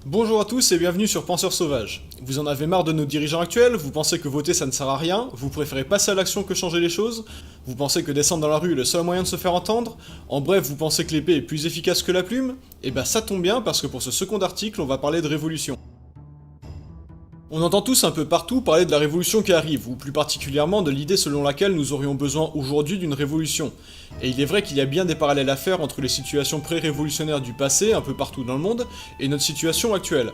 Bonjour à tous et bienvenue sur Penseurs Sauvages. Vous en avez marre de nos dirigeants actuels, vous pensez que voter ça ne sert à rien, vous préférez passer à l'action que changer les choses, vous pensez que descendre dans la rue est le seul moyen de se faire entendre, en bref vous pensez que l'épée est plus efficace que la plume, et bah ça tombe bien parce que pour ce second article on va parler de révolution. On entend tous un peu partout parler de la révolution qui arrive, ou plus particulièrement de l'idée selon laquelle nous aurions besoin aujourd'hui d'une révolution. Et il est vrai qu'il y a bien des parallèles à faire entre les situations pré-révolutionnaires du passé, un peu partout dans le monde, et notre situation actuelle.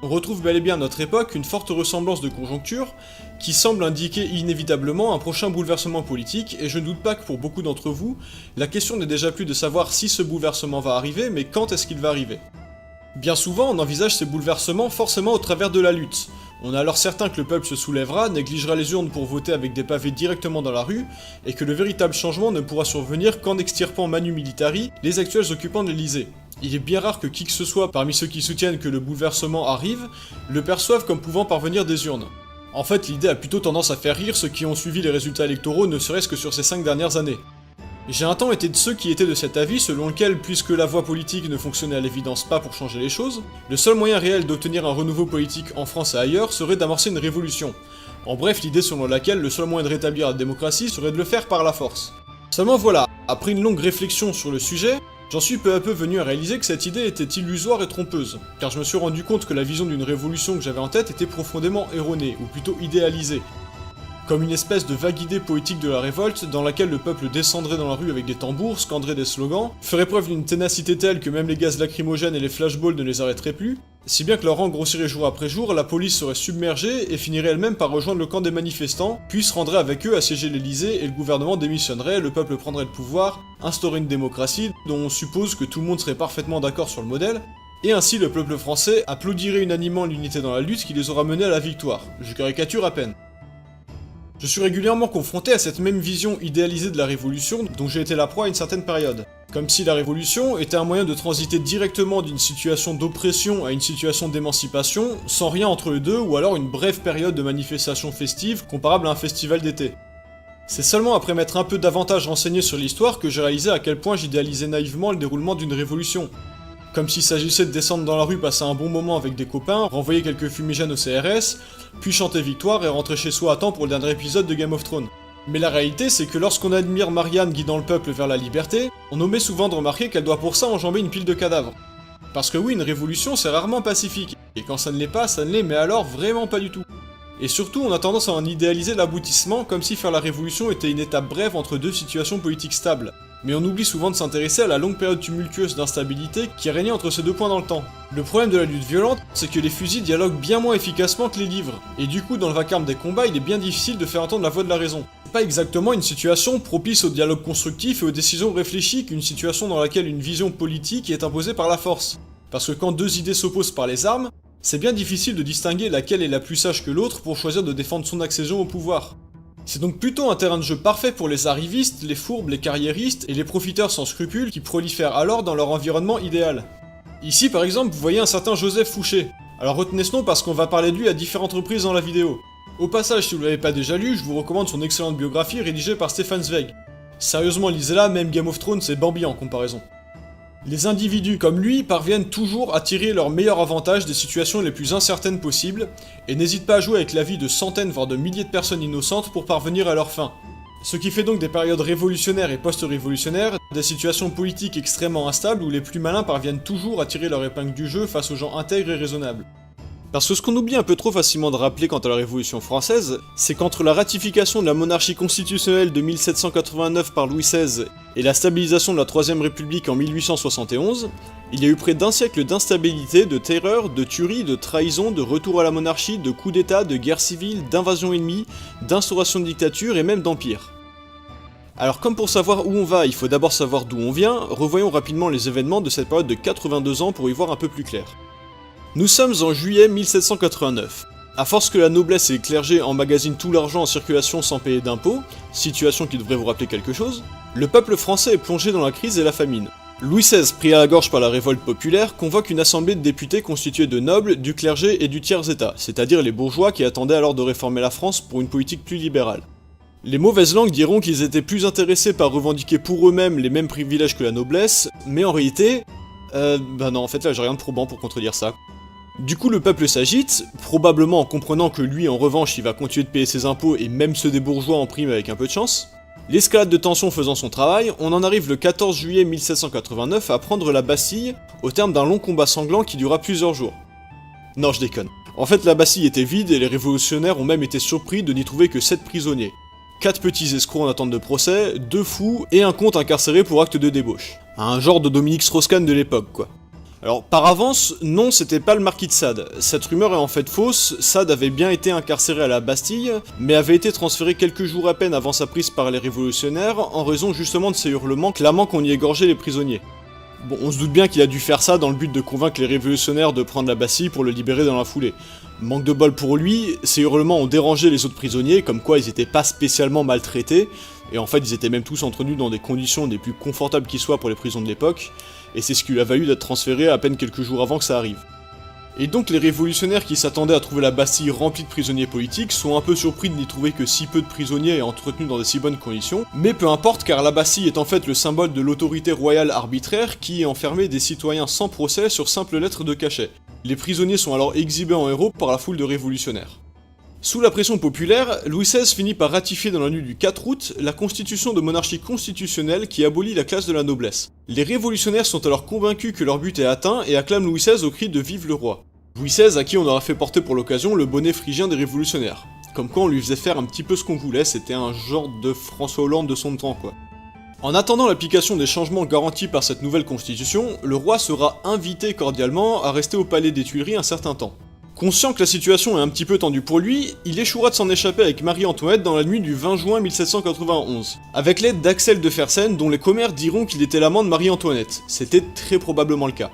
On retrouve bel et bien à notre époque une forte ressemblance de conjoncture, qui semble indiquer inévitablement un prochain bouleversement politique, et je ne doute pas que pour beaucoup d'entre vous, la question n'est déjà plus de savoir si ce bouleversement va arriver, mais quand est-ce qu'il va arriver. Bien souvent, on envisage ces bouleversements forcément au travers de la lutte. On est alors certain que le peuple se soulèvera, négligera les urnes pour voter avec des pavés directement dans la rue, et que le véritable changement ne pourra survenir qu'en extirpant manu militari les actuels occupants de l'Elysée. Il est bien rare que qui que ce soit parmi ceux qui soutiennent que le bouleversement arrive, le perçoivent comme pouvant parvenir des urnes. En fait, l'idée a plutôt tendance à faire rire ceux qui ont suivi les résultats électoraux ne serait-ce que sur ces 5 dernières années. J'ai un temps été de ceux qui étaient de cet avis selon lequel, puisque la voie politique ne fonctionnait à l'évidence pas pour changer les choses, le seul moyen réel d'obtenir un renouveau politique en France et ailleurs serait d'amorcer une révolution. En bref, l'idée selon laquelle le seul moyen de rétablir la démocratie serait de le faire par la force. Seulement voilà, après une longue réflexion sur le sujet, j'en suis peu à peu venu à réaliser que cette idée était illusoire et trompeuse, car je me suis rendu compte que la vision d'une révolution que j'avais en tête était profondément erronée, ou plutôt idéalisée. Comme une espèce de vague idée poétique de la révolte, dans laquelle le peuple descendrait dans la rue avec des tambours, scanderait des slogans, ferait preuve d'une ténacité telle que même les gaz lacrymogènes et les flashballs ne les arrêteraient plus, si bien que leur rang grossirait jour après jour, la police serait submergée et finirait elle-même par rejoindre le camp des manifestants, puis se rendrait avec eux assiéger l'Elysée et le gouvernement démissionnerait, le peuple prendrait le pouvoir, instaurer une démocratie dont on suppose que tout le monde serait parfaitement d'accord sur le modèle, et ainsi le peuple français applaudirait unanimement l'unité dans la lutte qui les aura menés à la victoire. Je caricature à peine. Je suis régulièrement confronté à cette même vision idéalisée de la révolution dont j'ai été la proie à une certaine période. Comme si la révolution était un moyen de transiter directement d'une situation d'oppression à une situation d'émancipation, sans rien entre les deux, ou alors une brève période de manifestation festive comparable à un festival d'été. C'est seulement après m'être un peu davantage renseigné sur l'histoire que j'ai réalisé à quel point j'idéalisais naïvement le déroulement d'une révolution. Comme s'il s'agissait de descendre dans la rue, passer un bon moment avec des copains, renvoyer quelques fumigènes au CRS, puis chanter victoire et rentrer chez soi à temps pour le dernier épisode de Game of Thrones. Mais la réalité, c'est que lorsqu'on admire Marianne guidant le peuple vers la liberté, on omet souvent de remarquer qu'elle doit pour ça enjamber une pile de cadavres. Parce que oui, une révolution c'est rarement pacifique, et quand ça ne l'est pas, ça ne l'est, mais alors vraiment pas du tout. Et surtout, on a tendance à en idéaliser l'aboutissement comme si faire la révolution était une étape brève entre deux situations politiques stables. Mais on oublie souvent de s'intéresser à la longue période tumultueuse d'instabilité qui a régné entre ces deux points dans le temps. Le problème de la lutte violente, c'est que les fusils dialoguent bien moins efficacement que les livres, et du coup dans le vacarme des combats, il est bien difficile de faire entendre la voix de la raison. C'est pas exactement une situation propice au dialogue constructif et aux décisions réfléchies qu'une situation dans laquelle une vision politique est imposée par la force. Parce que quand deux idées s'opposent par les armes, c'est bien difficile de distinguer laquelle est la plus sage que l'autre pour choisir de défendre son accession au pouvoir. C'est donc plutôt un terrain de jeu parfait pour les arrivistes, les fourbes, les carriéristes et les profiteurs sans scrupules qui prolifèrent alors dans leur environnement idéal. Ici par exemple vous voyez un certain Joseph Fouché. Alors retenez ce nom parce qu'on va parler de lui à différentes reprises dans la vidéo. Au passage, si vous l'avez pas déjà lu, je vous recommande son excellente biographie rédigée par Stefan Zweig. Sérieusement lisez-la, même Game of Thrones c'est Bambi en comparaison. Les individus comme lui parviennent toujours à tirer leur meilleur avantage des situations les plus incertaines possibles, et n'hésitent pas à jouer avec la vie de centaines voire de milliers de personnes innocentes pour parvenir à leur fin. Ce qui fait donc des périodes révolutionnaires et post-révolutionnaires, des situations politiques extrêmement instables où les plus malins parviennent toujours à tirer leur épingle du jeu face aux gens intègres et raisonnables. Parce que ce qu'on oublie un peu trop facilement de rappeler quant à la Révolution française, c'est qu'entre la ratification de la monarchie constitutionnelle de 1789 par Louis XVI et la stabilisation de la Troisième République en 1871, il y a eu près d'un siècle d'instabilité, de terreur, de tuerie, de trahison, de retour à la monarchie, de coups d'état, de guerre civile, d'invasion ennemie, d'instauration de dictature et même d'empire. Alors comme pour savoir où on va, il faut d'abord savoir d'où on vient, revoyons rapidement les événements de cette période de 82 ans pour y voir un peu plus clair. Nous sommes en juillet 1789. À force que la noblesse et le clergé emmagasinent tout l'argent en circulation sans payer d'impôts, situation qui devrait vous rappeler quelque chose, le peuple français est plongé dans la crise et la famine. Louis XVI, pris à la gorge par la révolte populaire, convoque une assemblée de députés constituée de nobles, du clergé et du tiers-état, c'est-à-dire les bourgeois qui attendaient alors de réformer la France pour une politique plus libérale. Les mauvaises langues diront qu'ils étaient plus intéressés par revendiquer pour eux-mêmes les mêmes privilèges que la noblesse, mais en réalité... non, en fait là j'ai rien de probant pour contredire ça. Du coup le peuple s'agite, probablement en comprenant que lui en revanche il va continuer de payer ses impôts et même ceux des bourgeois en prime avec un peu de chance. L'escalade de tension faisant son travail, on en arrive le 14 juillet 1789 à prendre la Bastille, au terme d'un long combat sanglant qui dura plusieurs jours. Non, je déconne. En fait, la Bastille était vide et les révolutionnaires ont même été surpris de n'y trouver que 7 prisonniers. 4 petits escrocs en attente de procès, 2 fous et un comte incarcéré pour acte de débauche. Un genre de Dominique Strauss-Kahn de l'époque, quoi. Alors, par avance, non, c'était pas le marquis de Sade. Cette rumeur est en fait fausse, Sade avait bien été incarcéré à la Bastille, mais avait été transféré quelques jours à peine avant sa prise par les révolutionnaires, en raison justement de ses hurlements clamant qu'on y égorgeait les prisonniers. Bon, on se doute bien qu'il a dû faire ça dans le but de convaincre les révolutionnaires de prendre la Bastille pour le libérer dans la foulée. Manque de bol pour lui, ces hurlements ont dérangé les autres prisonniers, comme quoi ils étaient pas spécialement maltraités, et en fait ils étaient même tous entretenus dans des conditions des plus confortables qui soient pour les prisons de l'époque, et c'est ce qui lui a valu d'être transféré à peine quelques jours avant que ça arrive. Et donc les révolutionnaires qui s'attendaient à trouver la Bastille remplie de prisonniers politiques sont un peu surpris de n'y trouver que si peu de prisonniers et entretenus dans de si bonnes conditions, mais peu importe car la Bastille est en fait le symbole de l'autorité royale arbitraire qui enfermait des citoyens sans procès sur simple lettre de cachet. Les prisonniers sont alors exhibés en héros par la foule de révolutionnaires. Sous la pression populaire, Louis XVI finit par ratifier dans la nuit du 4 août la constitution de monarchie constitutionnelle qui abolit la classe de la noblesse. Les révolutionnaires sont alors convaincus que leur but est atteint et acclament Louis XVI au cri de Vive le roi. Louis XVI à qui on aura fait porter pour l'occasion le bonnet phrygien des révolutionnaires. Comme quoi on lui faisait faire un petit peu ce qu'on voulait, c'était un genre de François Hollande de son temps quoi. En attendant l'application des changements garantis par cette nouvelle constitution, le roi sera invité cordialement à rester au palais des Tuileries un certain temps. Conscient que la situation est un petit peu tendue pour lui, il échouera de s'en échapper avec Marie-Antoinette dans la nuit du 20 juin 1791, avec l'aide d'Axel de Fersen dont les commères diront qu'il était l'amant de Marie-Antoinette. C'était très probablement le cas.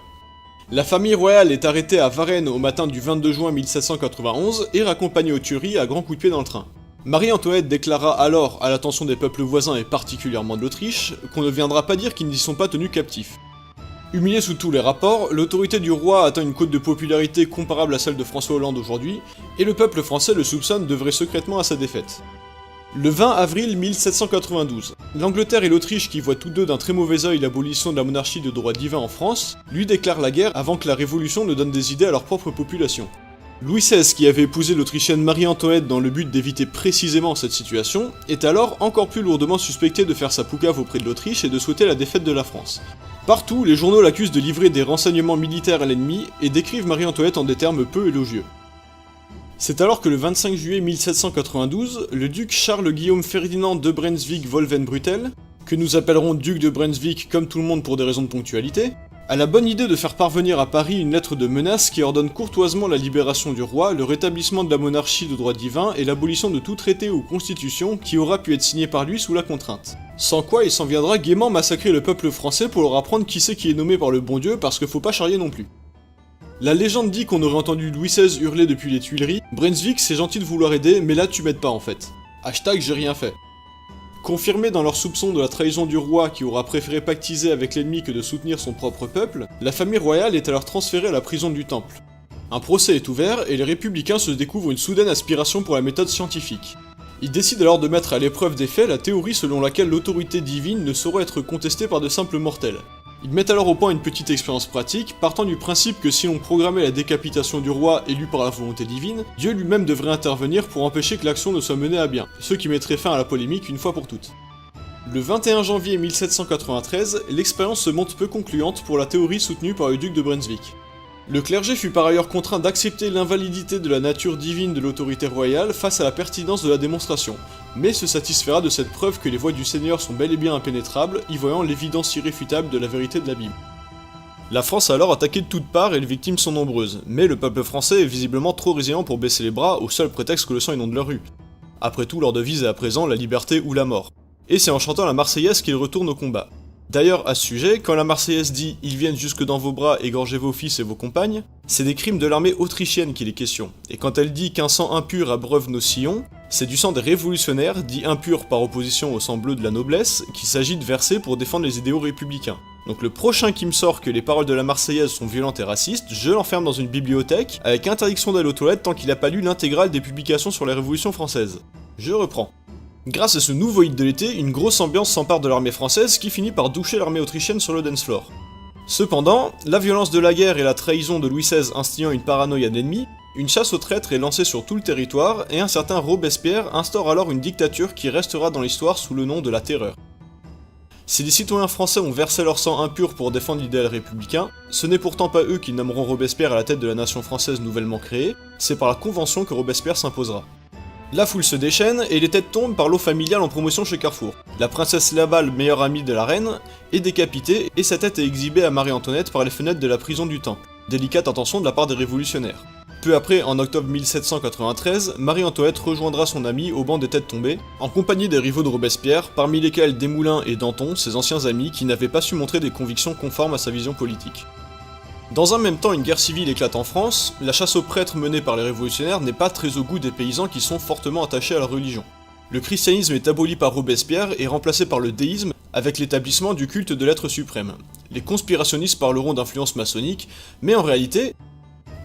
La famille royale est arrêtée à Varennes au matin du 22 juin 1791 et raccompagnée aux Tuileries à grands coups de pied dans le train. Marie-Antoinette déclara alors, à l'attention des peuples voisins et particulièrement de l'Autriche, qu'on ne viendra pas dire qu'ils n'y sont pas tenus captifs. Humilié sous tous les rapports, l'autorité du roi atteint une cote de popularité comparable à celle de François Hollande aujourd'hui, et le peuple français le soupçonne d'œuvrer secrètement à sa défaite. Le 20 avril 1792, l'Angleterre et l'Autriche, qui voient tous deux d'un très mauvais œil l'abolition de la monarchie de droit divin en France, lui déclarent la guerre avant que la Révolution ne donne des idées à leur propre population. Louis XVI, qui avait épousé l'Autrichienne Marie-Antoinette dans le but d'éviter précisément cette situation, est alors encore plus lourdement suspecté de faire sa poucave auprès de l'Autriche et de souhaiter la défaite de la France. Partout, les journaux l'accusent de livrer des renseignements militaires à l'ennemi et décrivent Marie-Antoinette en des termes peu élogieux. C'est alors que le 25 juillet 1792, le duc Charles-Guillaume Ferdinand de Brunswick-Wolfenbüttel, que nous appellerons duc de Brunswick comme tout le monde pour des raisons de ponctualité, a la bonne idée de faire parvenir à Paris une lettre de menace qui ordonne courtoisement la libération du roi, le rétablissement de la monarchie de droit divin et l'abolition de tout traité ou constitution qui aura pu être signé par lui sous la contrainte. Sans quoi il s'en viendra gaiement massacrer le peuple français pour leur apprendre qui c'est qui est nommé par le bon Dieu parce que faut pas charrier non plus. La légende dit qu'on aurait entendu Louis XVI hurler depuis les Tuileries « Brunswick c'est gentil de vouloir aider mais là tu m'aides pas en fait. Hashtag j'ai rien fait ». Confirmés dans leur soupçon de la trahison du roi qui aura préféré pactiser avec l'ennemi que de soutenir son propre peuple, la famille royale est alors transférée à la prison du Temple. Un procès est ouvert et les républicains se découvrent une soudaine aspiration pour la méthode scientifique. Ils décident alors de mettre à l'épreuve des faits la théorie selon laquelle l'autorité divine ne saurait être contestée par de simples mortels. Ils mettent alors au point une petite expérience pratique, partant du principe que si l'on programmait la décapitation du roi élu par la volonté divine, Dieu lui-même devrait intervenir pour empêcher que l'action ne soit menée à bien, ce qui mettrait fin à la polémique une fois pour toutes. Le 21 janvier 1793, l'expérience se montre peu concluante pour la théorie soutenue par le duc de Brunswick. Le clergé fut par ailleurs contraint d'accepter l'invalidité de la nature divine de l'autorité royale face à la pertinence de la démonstration, mais se satisfera de cette preuve que les voies du Seigneur sont bel et bien impénétrables, y voyant l'évidence irréfutable de la vérité de la Bible. La France a alors attaqué de toutes parts et les victimes sont nombreuses, mais le peuple français est visiblement trop résilient pour baisser les bras au seul prétexte que le sang inonde la rue. Après tout, leur devise est à présent la liberté ou la mort. Et c'est en chantant la Marseillaise qu'ils retournent au combat. D'ailleurs, à ce sujet, quand la Marseillaise dit « Ils viennent jusque dans vos bras, égorger vos fils et vos compagnes », c'est des crimes de l'armée autrichienne qu'il est question. Et quand elle dit qu'un sang impur abreuve nos sillons, c'est du sang des révolutionnaires, dit impur par opposition au sang bleu de la noblesse, qu'il s'agit de verser pour défendre les idéaux républicains. Donc le prochain qui me sort que les paroles de la Marseillaise sont violentes et racistes, je l'enferme dans une bibliothèque, avec interdiction d'aller aux toilettes tant qu'il a pas lu l'intégrale des publications sur la Révolution française. Je reprends. Grâce à ce nouveau hit de l'été, une grosse ambiance s'empare de l'armée française qui finit par doucher l'armée autrichienne sur le dance floor. Cependant, la violence de la guerre et la trahison de Louis XVI instillant une paranoïa d'ennemis, une chasse aux traîtres est lancée sur tout le territoire et un certain Robespierre instaure alors une dictature qui restera dans l'histoire sous le nom de la Terreur. Si les citoyens français ont versé leur sang impur pour défendre l'idéal républicain, ce n'est pourtant pas eux qui nommeront Robespierre à la tête de la nation française nouvellement créée, c'est par la Convention que Robespierre s'imposera. La foule se déchaîne et les têtes tombent par l'eau familiale en promotion chez Carrefour. La princesse Laval, meilleure amie de la reine, est décapitée et sa tête est exhibée à Marie-Antoinette par les fenêtres de la prison du Temple. Délicate intention de la part des révolutionnaires. Peu après, en octobre 1793, Marie-Antoinette rejoindra son amie au banc des têtes tombées, en compagnie des rivaux de Robespierre, parmi lesquels Desmoulins et Danton, ses anciens amis qui n'avaient pas su montrer des convictions conformes à sa vision politique. Dans un même temps, une guerre civile éclate en France, la chasse aux prêtres menée par les révolutionnaires n'est pas très au goût des paysans qui sont fortement attachés à la religion. Le christianisme est aboli par Robespierre et remplacé par le déisme avec l'établissement du culte de l'être suprême. Les conspirationnistes parleront d'influence maçonnique, mais en réalité...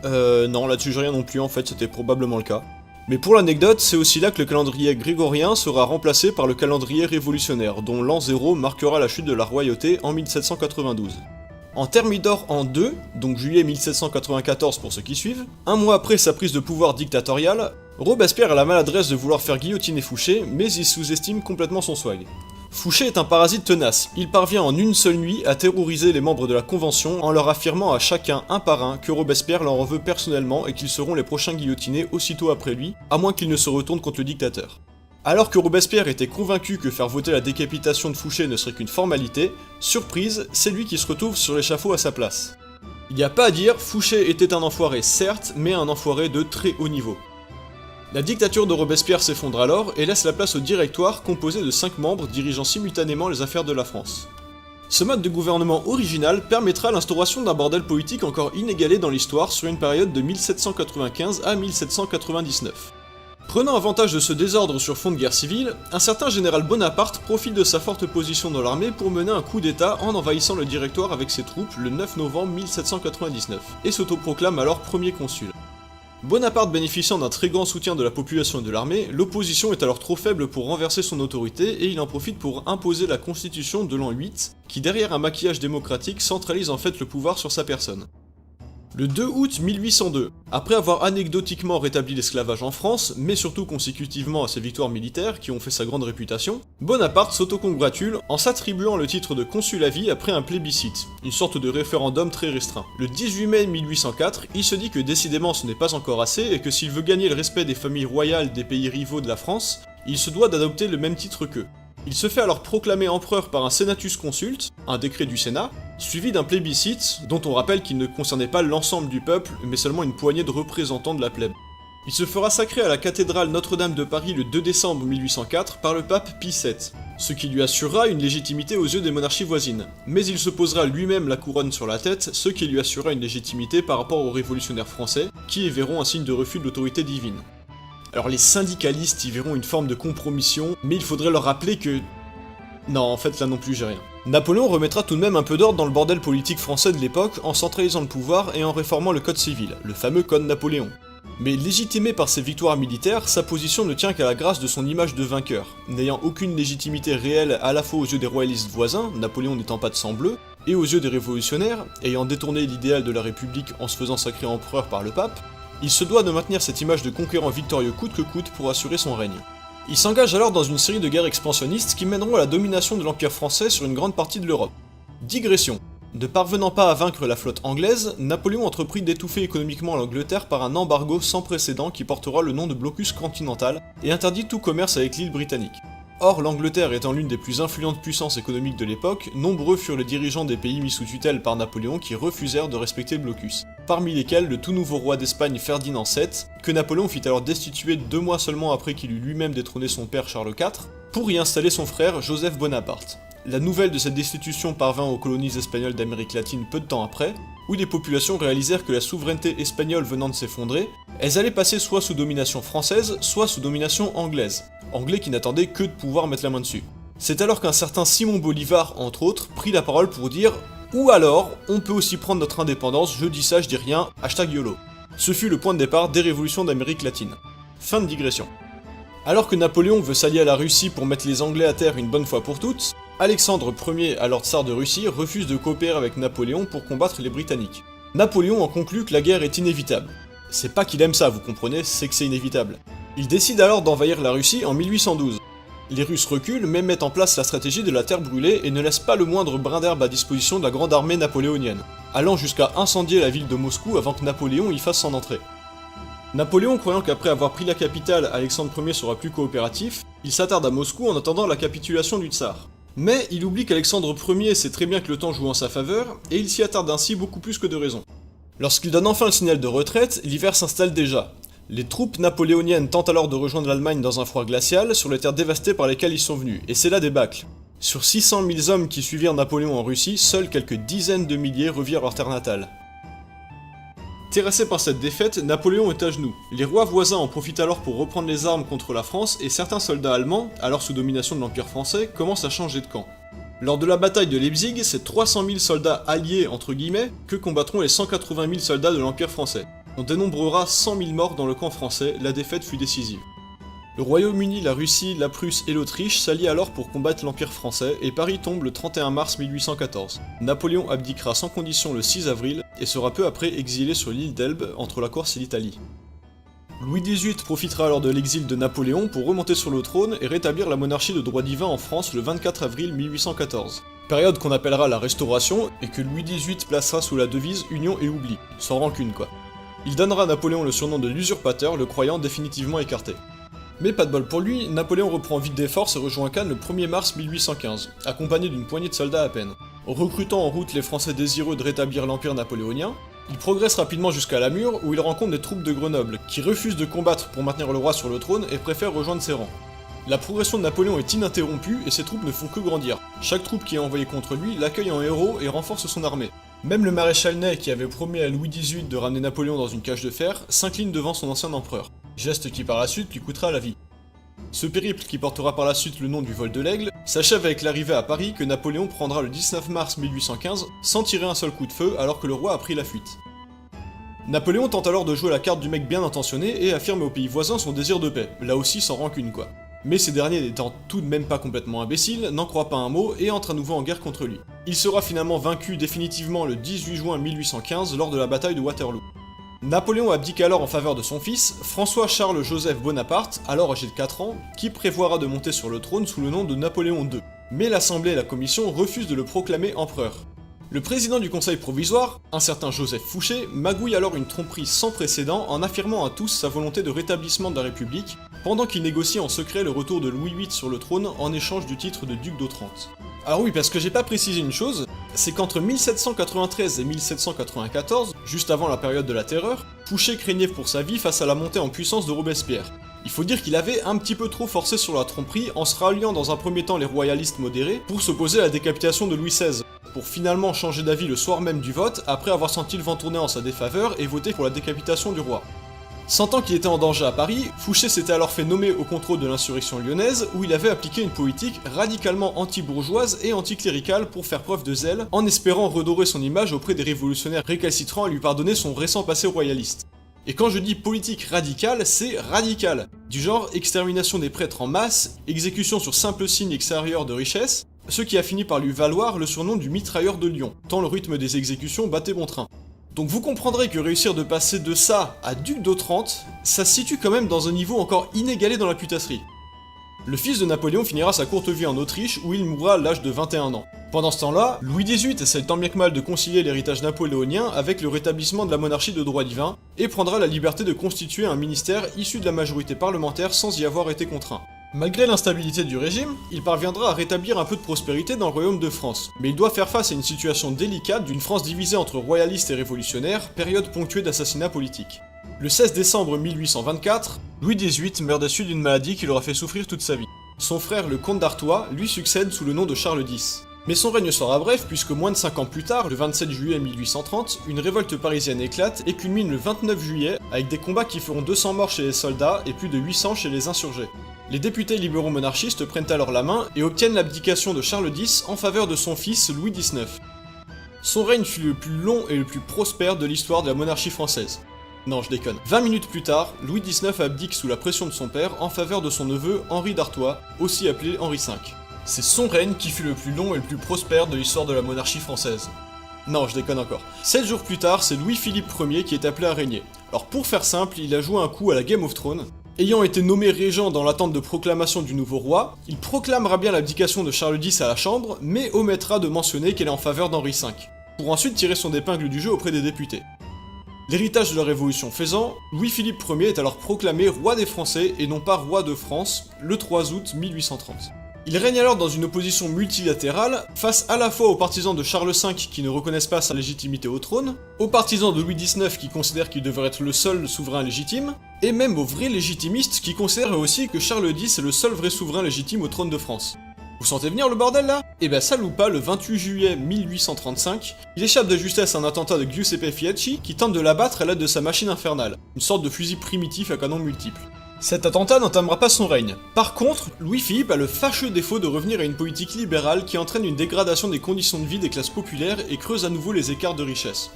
non, là-dessus j'ai rien non plus, en fait c'était probablement le cas. Mais pour l'anecdote, c'est aussi là que le calendrier grégorien sera remplacé par le calendrier révolutionnaire, dont l'an 0 marquera la chute de la royauté en 1792. En Thermidor en 2, donc juillet 1794 pour ceux qui suivent, un mois après sa prise de pouvoir dictatoriale, Robespierre a la maladresse de vouloir faire guillotiner Fouché, mais il sous-estime complètement son swag. Fouché est un parasite tenace, il parvient en une seule nuit à terroriser les membres de la Convention en leur affirmant à chacun un par un que Robespierre leur en veut personnellement et qu'ils seront les prochains guillotinés aussitôt après lui, à moins qu'il ne se retourne contre le dictateur. Alors que Robespierre était convaincu que faire voter la décapitation de Fouché ne serait qu'une formalité, surprise, c'est lui qui se retrouve sur l'échafaud à sa place. Il n'y a pas à dire, Fouché était un enfoiré certes, mais un enfoiré de très haut niveau. La dictature de Robespierre s'effondre alors et laisse la place au directoire composé de 5 membres dirigeant simultanément les affaires de la France. Ce mode de gouvernement original permettra l'instauration d'un bordel politique encore inégalé dans l'histoire sur une période de 1795 à 1799. Prenant avantage de ce désordre sur fond de guerre civile, un certain général Bonaparte profite de sa forte position dans l'armée pour mener un coup d'état en envahissant le directoire avec ses troupes le 9 novembre 1799, et s'autoproclame alors premier consul. Bonaparte bénéficiant d'un très grand soutien de la population et de l'armée, l'opposition est alors trop faible pour renverser son autorité et il en profite pour imposer la constitution de l'an 8, qui derrière un maquillage démocratique centralise en fait le pouvoir sur sa personne. Le 2 août 1802, après avoir anecdotiquement rétabli l'esclavage en France, mais surtout consécutivement à ses victoires militaires qui ont fait sa grande réputation, Bonaparte s'autocongratule en s'attribuant le titre de consul à vie après un plébiscite, une sorte de référendum très restreint. Le 18 mai 1804, il se dit que décidément ce n'est pas encore assez et que s'il veut gagner le respect des familles royales des pays rivaux de la France, il se doit d'adopter le même titre qu'eux. Il se fait alors proclamer empereur par un senatus consulte, un décret du Sénat, suivi d'un plébiscite, dont on rappelle qu'il ne concernait pas l'ensemble du peuple, mais seulement une poignée de représentants de la plèbe. Il se fera sacrer à la cathédrale Notre-Dame de Paris le 2 décembre 1804 par le pape Pie VII, ce qui lui assurera une légitimité aux yeux des monarchies voisines, mais il se posera lui-même la couronne sur la tête, ce qui lui assurera une légitimité par rapport aux révolutionnaires français, qui y verront un signe de refus de l'autorité divine. Alors les syndicalistes y verront une forme de compromission, mais il faudrait leur rappeler que... Non, en fait là non plus j'ai rien. Napoléon remettra tout de même un peu d'ordre dans le bordel politique français de l'époque en centralisant le pouvoir et en réformant le code civil, le fameux code Napoléon. Mais légitimé par ses victoires militaires, sa position ne tient qu'à la grâce de son image de vainqueur. N'ayant aucune légitimité réelle à la fois aux yeux des royalistes voisins, Napoléon n'étant pas de sang bleu, et aux yeux des révolutionnaires, ayant détourné l'idéal de la République en se faisant sacrer empereur par le pape, il se doit de maintenir cette image de conquérant victorieux coûte que coûte pour assurer son règne. Il s'engage alors dans une série de guerres expansionnistes qui mèneront à la domination de l'Empire français sur une grande partie de l'Europe. Digression. Ne parvenant pas à vaincre la flotte anglaise, Napoléon entreprit d'étouffer économiquement l'Angleterre par un embargo sans précédent qui portera le nom de blocus continental et interdit tout commerce avec l'île britannique. Or, l'Angleterre étant l'une des plus influentes puissances économiques de l'époque, nombreux furent les dirigeants des pays mis sous tutelle par Napoléon qui refusèrent de respecter le blocus, parmi lesquels le tout nouveau roi d'Espagne Ferdinand VII, que Napoléon fit alors destituer 2 mois seulement après qu'il eut lui-même détrôné son père Charles IV, pour y installer son frère Joseph Bonaparte. La nouvelle de cette destitution parvint aux colonies espagnoles d'Amérique latine peu de temps après, où les populations réalisèrent que la souveraineté espagnole venant de s'effondrer, elles allaient passer soit sous domination française, soit sous domination anglaise, anglais qui n'attendaient que de pouvoir mettre la main dessus. C'est alors qu'un certain Simon Bolivar, entre autres, prit la parole pour dire « Ou alors, on peut aussi prendre notre indépendance, je dis ça, je dis rien, #YOLO ». Ce fut le point de départ des révolutions d'Amérique latine. Fin de digression. Alors que Napoléon veut s'allier à la Russie pour mettre les Anglais à terre une bonne fois pour toutes, Alexandre Ier, alors tsar de Russie, refuse de coopérer avec Napoléon pour combattre les Britanniques. Napoléon en conclut que la guerre est inévitable. C'est pas qu'il aime ça, vous comprenez, c'est que c'est inévitable. Il décide alors d'envahir la Russie en 1812. Les Russes reculent, mais mettent en place la stratégie de la terre brûlée et ne laissent pas le moindre brin d'herbe à disposition de la grande armée napoléonienne, allant jusqu'à incendier la ville de Moscou avant que Napoléon y fasse son entrée. Napoléon, croyant qu'après avoir pris la capitale, Alexandre Ier sera plus coopératif, il s'attarde à Moscou en attendant la capitulation du tsar. Mais il oublie qu'Alexandre Ier sait très bien que le temps joue en sa faveur, et il s'y attarde ainsi beaucoup plus que de raison. Lorsqu'il donne enfin le signal de retraite, l'hiver s'installe déjà. Les troupes napoléoniennes tentent alors de rejoindre l'Allemagne dans un froid glacial sur les terres dévastées par lesquelles ils sont venus, et c'est la débâcle. Sur 600 000 hommes qui suivirent Napoléon en Russie, seuls quelques dizaines de milliers revirent leur terre natale. Terrassé par cette défaite, Napoléon est à genoux. Les rois voisins en profitent alors pour reprendre les armes contre la France et certains soldats allemands, alors sous domination de l'Empire français, commencent à changer de camp. Lors de la bataille de Leipzig, c'est 300 000 soldats alliés entre guillemets que combattront les 180 000 soldats de l'Empire français. On dénombrera 100 000 morts dans le camp français, la défaite fut décisive. Le Royaume-Uni, la Russie, la Prusse et l'Autriche s'allient alors pour combattre l'Empire français et Paris tombe le 31 mars 1814. Napoléon abdiquera sans condition le 6 avril et sera peu après exilé sur l'île d'Elbe entre la Corse et l'Italie. Louis XVIII profitera alors de l'exil de Napoléon pour remonter sur le trône et rétablir la monarchie de droit divin en France le 24 avril 1814. Période qu'on appellera la Restauration et que Louis XVIII placera sous la devise Union et oubli, sans rancune quoi. Il donnera à Napoléon le surnom de l'usurpateur, le croyant définitivement écarté. Mais pas de bol pour lui, Napoléon reprend vite des forces et rejoint Cannes le 1er mars 1815, accompagné d'une poignée de soldats à peine. Recrutant en route les Français désireux de rétablir l'empire napoléonien, il progresse rapidement jusqu'à Namur où il rencontre des troupes de Grenoble, qui refusent de combattre pour maintenir le roi sur le trône et préfèrent rejoindre ses rangs. La progression de Napoléon est ininterrompue et ses troupes ne font que grandir. Chaque troupe qui est envoyée contre lui l'accueille en héros et renforce son armée. Même le maréchal Ney, qui avait promis à Louis XVIII de ramener Napoléon dans une cage de fer, s'incline devant son ancien empereur, geste qui par la suite lui coûtera la vie. Ce périple, qui portera par la suite le nom du vol de l'Aigle, s'achève avec l'arrivée à Paris que Napoléon prendra le 19 mars 1815 sans tirer un seul coup de feu alors que le roi a pris la fuite. Napoléon tente alors de jouer la carte du mec bien intentionné et affirme aux pays voisins son désir de paix, là aussi sans rancune quoi. Mais ces derniers n'étant tout de même pas complètement imbéciles, n'en croient pas un mot et entrent à nouveau en guerre contre lui. Il sera finalement vaincu définitivement le 18 juin 1815 lors de la bataille de Waterloo. Napoléon abdique alors en faveur de son fils, François-Charles-Joseph Bonaparte, alors âgé de 4 ans, qui prévoira de monter sur le trône sous le nom de Napoléon II. Mais l'Assemblée et la Commission refusent de le proclamer empereur. Le président du Conseil provisoire, un certain Joseph Fouché, magouille alors une tromperie sans précédent en affirmant à tous sa volonté de rétablissement de la République, pendant qu'il négocie en secret le retour de Louis VIII sur le trône en échange du titre de duc d'Otrante. Alors oui, parce que j'ai pas précisé une chose, c'est qu'entre 1793 et 1794, juste avant la période de la Terreur, Fouché craignait pour sa vie face à la montée en puissance de Robespierre. Il faut dire qu'il avait un petit peu trop forcé sur la tromperie en se ralliant dans un premier temps les royalistes modérés pour s'opposer à la décapitation de Louis XVI, pour finalement changer d'avis le soir même du vote après avoir senti le vent tourner en sa défaveur et voter pour la décapitation du roi. Sentant qu'il était en danger à Paris, Fouché s'était alors fait nommer au contrôle de l'insurrection lyonnaise où il avait appliqué une politique radicalement anti-bourgeoise et anticléricale pour faire preuve de zèle, en espérant redorer son image auprès des révolutionnaires récalcitrants et lui pardonner son récent passé royaliste. Et quand je dis politique radicale, c'est radical, du genre extermination des prêtres en masse, exécution sur simple signe extérieur de richesse, ce qui a fini par lui valoir le surnom du mitrailleur de Lyon, tant le rythme des exécutions battait bon train. Donc vous comprendrez que réussir de passer de ça à duc d'Otrante, ça se situe quand même dans un niveau encore inégalé dans la putasserie. Le fils de Napoléon finira sa courte vie en Autriche où il mourra à l'âge de 21 ans. Pendant ce temps-là, Louis XVIII essaie tant bien que mal de concilier l'héritage napoléonien avec le rétablissement de la monarchie de droit divin et prendra la liberté de constituer un ministère issu de la majorité parlementaire sans y avoir été contraint. Malgré l'instabilité du régime, il parviendra à rétablir un peu de prospérité dans le royaume de France, mais il doit faire face à une situation délicate d'une France divisée entre royalistes et révolutionnaires, période ponctuée d'assassinats politiques. Le 16 décembre 1824, Louis XVIII meurt des suites d'une maladie qui l'aura fait souffrir toute sa vie. Son frère, le comte d'Artois, lui succède sous le nom de Charles X. Mais son règne sera bref puisque moins de 5 ans plus tard, le 27 juillet 1830, une révolte parisienne éclate et culmine le 29 juillet avec des combats qui feront 200 morts chez les soldats et plus de 800 chez les insurgés. Les députés libéraux monarchistes prennent alors la main et obtiennent l'abdication de Charles X en faveur de son fils Louis XIX. Son règne fut le plus long et le plus prospère de l'histoire de la monarchie française. Non, je déconne. 20 minutes plus tard, Louis XIX abdique sous la pression de son père en faveur de son neveu Henri d'Artois, aussi appelé Henri V. C'est son règne qui fut le plus long et le plus prospère de l'histoire de la monarchie française. Non, je déconne encore. 7 jours plus tard, c'est Louis-Philippe Ier qui est appelé à régner. Alors pour faire simple, il a joué un coup à la Game of Thrones. Ayant été nommé régent dans l'attente de proclamation du nouveau roi, il proclamera bien l'abdication de Charles X à la Chambre, mais omettra de mentionner qu'elle est en faveur d'Henri V, pour ensuite tirer son épingle du jeu auprès des députés. L'héritage de la Révolution faisant, Louis-Philippe Ier est alors proclamé roi des Français et non pas roi de France, le 3 août 1830. Il règne alors dans une opposition multilatérale, face à la fois aux partisans de Charles V qui ne reconnaissent pas sa légitimité au trône, aux partisans de Louis XIX qui considèrent qu'il devrait être le seul souverain légitime, et même aux vrais légitimistes qui considèrent aussi que Charles X est le seul vrai souverain légitime au trône de France. Vous sentez venir le bordel là? Eh ben ça loupe pas, le 28 juillet 1835, il échappe de justesse à un attentat de Giuseppe Fieschi qui tente de l'abattre à l'aide de sa machine infernale, une sorte de fusil primitif à canon multiple. Cet attentat n'entamera pas son règne. Par contre, Louis-Philippe a le fâcheux défaut de revenir à une politique libérale qui entraîne une dégradation des conditions de vie des classes populaires et creuse à nouveau les écarts de richesse.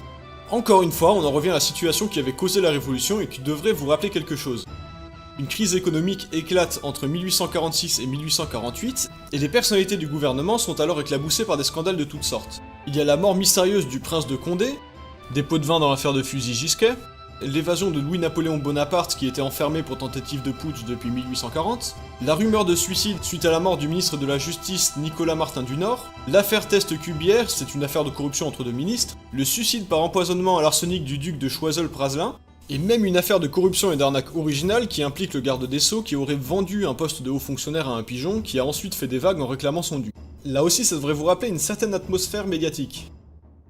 Encore une fois, on en revient à la situation qui avait causé la Révolution et qui devrait vous rappeler quelque chose. Une crise économique éclate entre 1846 et 1848, et les personnalités du gouvernement sont alors éclaboussées par des scandales de toutes sortes. Il y a la mort mystérieuse du prince de Condé, des pots de vin dans l'affaire de fusil Gisquet, l'évasion de Louis-Napoléon Bonaparte qui était enfermé pour tentative de putsch depuis 1840, la rumeur de suicide suite à la mort du ministre de la Justice Nicolas Martin du Nord, l'affaire Teste-Cubière, c'est une affaire de corruption entre deux ministres, le suicide par empoisonnement à l'arsenic du duc de Choiseul-Praslin, et même une affaire de corruption et d'arnaque originale qui implique le garde des Sceaux qui aurait vendu un poste de haut fonctionnaire à un pigeon qui a ensuite fait des vagues en réclamant son dû. Là aussi ça devrait vous rappeler une certaine atmosphère médiatique.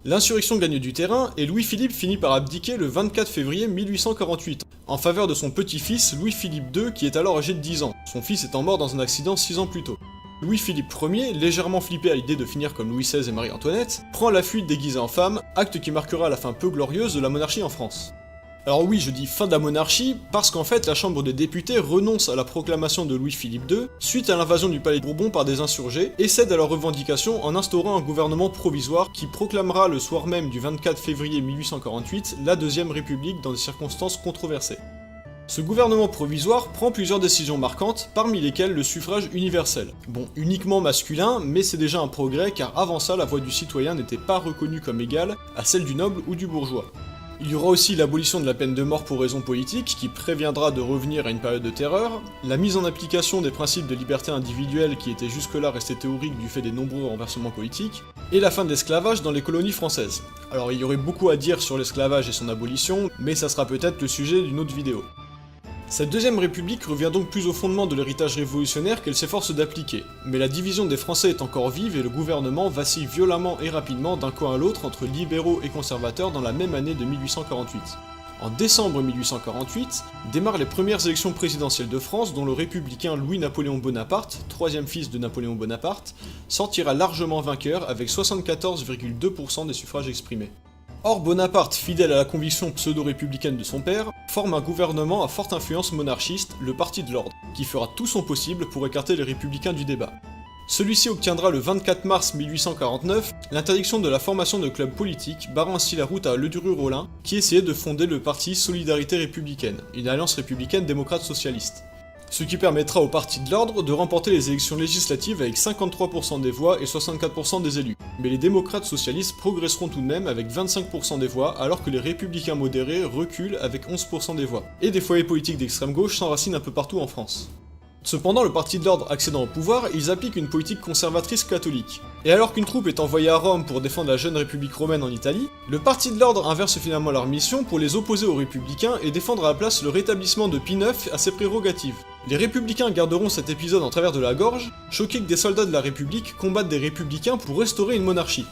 L'insurrection gagne du terrain et Louis-Philippe finit par abdiquer le 24 février 1848, en faveur de son petit-fils Louis-Philippe II qui est alors âgé de 10 ans, son fils étant mort dans un accident 6 ans plus tôt. Louis-Philippe Ier, légèrement flippé à l'idée de finir comme Louis XVI et Marie-Antoinette, prend la fuite déguisé en femme, acte qui marquera la fin peu glorieuse de la monarchie en France. Alors oui, je dis fin de la monarchie, parce qu'en fait la Chambre des députés renonce à la proclamation de Louis-Philippe II suite à l'invasion du Palais de Bourbon par des insurgés, et cède à leurs revendications en instaurant un gouvernement provisoire qui proclamera le soir même du 24 février 1848 la Deuxième République dans des circonstances controversées. Ce gouvernement provisoire prend plusieurs décisions marquantes, parmi lesquelles le suffrage universel. Bon, uniquement masculin, mais c'est déjà un progrès car avant ça la voix du citoyen n'était pas reconnue comme égale à celle du noble ou du bourgeois. Il y aura aussi l'abolition de la peine de mort pour raison politique, qui préviendra de revenir à une période de terreur, la mise en application des principes de liberté individuelle qui étaient jusque-là restés théoriques du fait des nombreux renversements politiques, et la fin de l'esclavage dans les colonies françaises. Alors il y aurait beaucoup à dire sur l'esclavage et son abolition, mais ça sera peut-être le sujet d'une autre vidéo. Cette deuxième république revient donc plus au fondement de l'héritage révolutionnaire qu'elle s'efforce d'appliquer, mais la division des Français est encore vive et le gouvernement vacille violemment et rapidement d'un coin à l'autre entre libéraux et conservateurs dans la même année de 1848. En décembre 1848, démarrent les premières élections présidentielles de France dont le républicain Louis-Napoléon Bonaparte, troisième fils de Napoléon Bonaparte, sortira largement vainqueur avec 74,2% des suffrages exprimés. Or Bonaparte, fidèle à la conviction pseudo-républicaine de son père, forme un gouvernement à forte influence monarchiste, le Parti de l'Ordre, qui fera tout son possible pour écarter les républicains du débat. Celui-ci obtiendra le 24 mars 1849 l'interdiction de la formation de clubs politiques, barrant ainsi la route à Ledru-Rollin, qui essayait de fonder le parti Solidarité Républicaine, une alliance républicaine démocrate-socialiste. Ce qui permettra au Parti de l'Ordre de remporter les élections législatives avec 53% des voix et 64% des élus. Mais les démocrates socialistes progresseront tout de même avec 25% des voix, alors que les républicains modérés reculent avec 11% des voix. Et des foyers politiques d'extrême gauche s'enracinent un peu partout en France. Cependant, le Parti de l'Ordre accédant au pouvoir, ils appliquent une politique conservatrice catholique. Et alors qu'une troupe est envoyée à Rome pour défendre la jeune République romaine en Italie, le Parti de l'Ordre inverse finalement leur mission pour les opposer aux républicains et défendre à la place le rétablissement de Pie IX à ses prérogatives. Les républicains garderont cet épisode en travers de la gorge, choqués que des soldats de la République combattent des républicains pour restaurer une monarchie.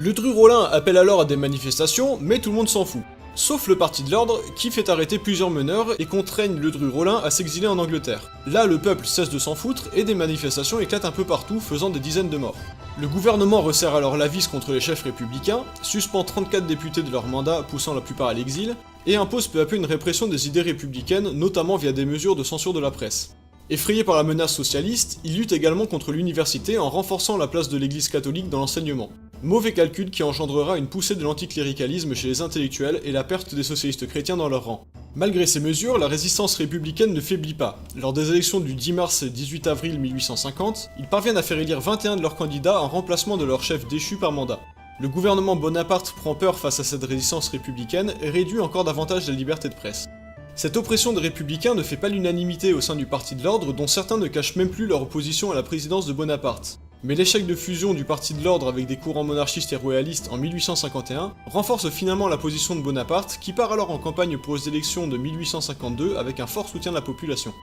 Ledru-Rollin appelle alors à des manifestations, mais tout le monde s'en fout. Sauf le Parti de l'Ordre, qui fait arrêter plusieurs meneurs et contraignent Ledru-Rollin à s'exiler en Angleterre. Là, le peuple cesse de s'en foutre et des manifestations éclatent un peu partout, faisant des dizaines de morts. Le gouvernement resserre alors la vis contre les chefs républicains, suspend 34 députés de leur mandat, poussant la plupart à l'exil, et impose peu à peu une répression des idées républicaines, notamment via des mesures de censure de la presse. Effrayé par la menace socialiste, il lutte également contre l'université en renforçant la place de l'église catholique dans l'enseignement. Mauvais calcul qui engendrera une poussée de l'anticléricalisme chez les intellectuels et la perte des socialistes chrétiens dans leur rang. Malgré ces mesures, la résistance républicaine ne faiblit pas. Lors des élections du 10 mars et 18 avril 1850, ils parviennent à faire élire 21 de leurs candidats en remplacement de leur chef déchu par mandat. Le gouvernement Bonaparte prend peur face à cette résistance républicaine et réduit encore davantage la liberté de presse. Cette oppression des républicains ne fait pas l'unanimité au sein du Parti de l'Ordre, dont certains ne cachent même plus leur opposition à la présidence de Bonaparte. Mais l'échec de fusion du Parti de l'Ordre avec des courants monarchistes et royalistes en 1851 renforce finalement la position de Bonaparte, qui part alors en campagne pour les élections de 1852 avec un fort soutien de la population.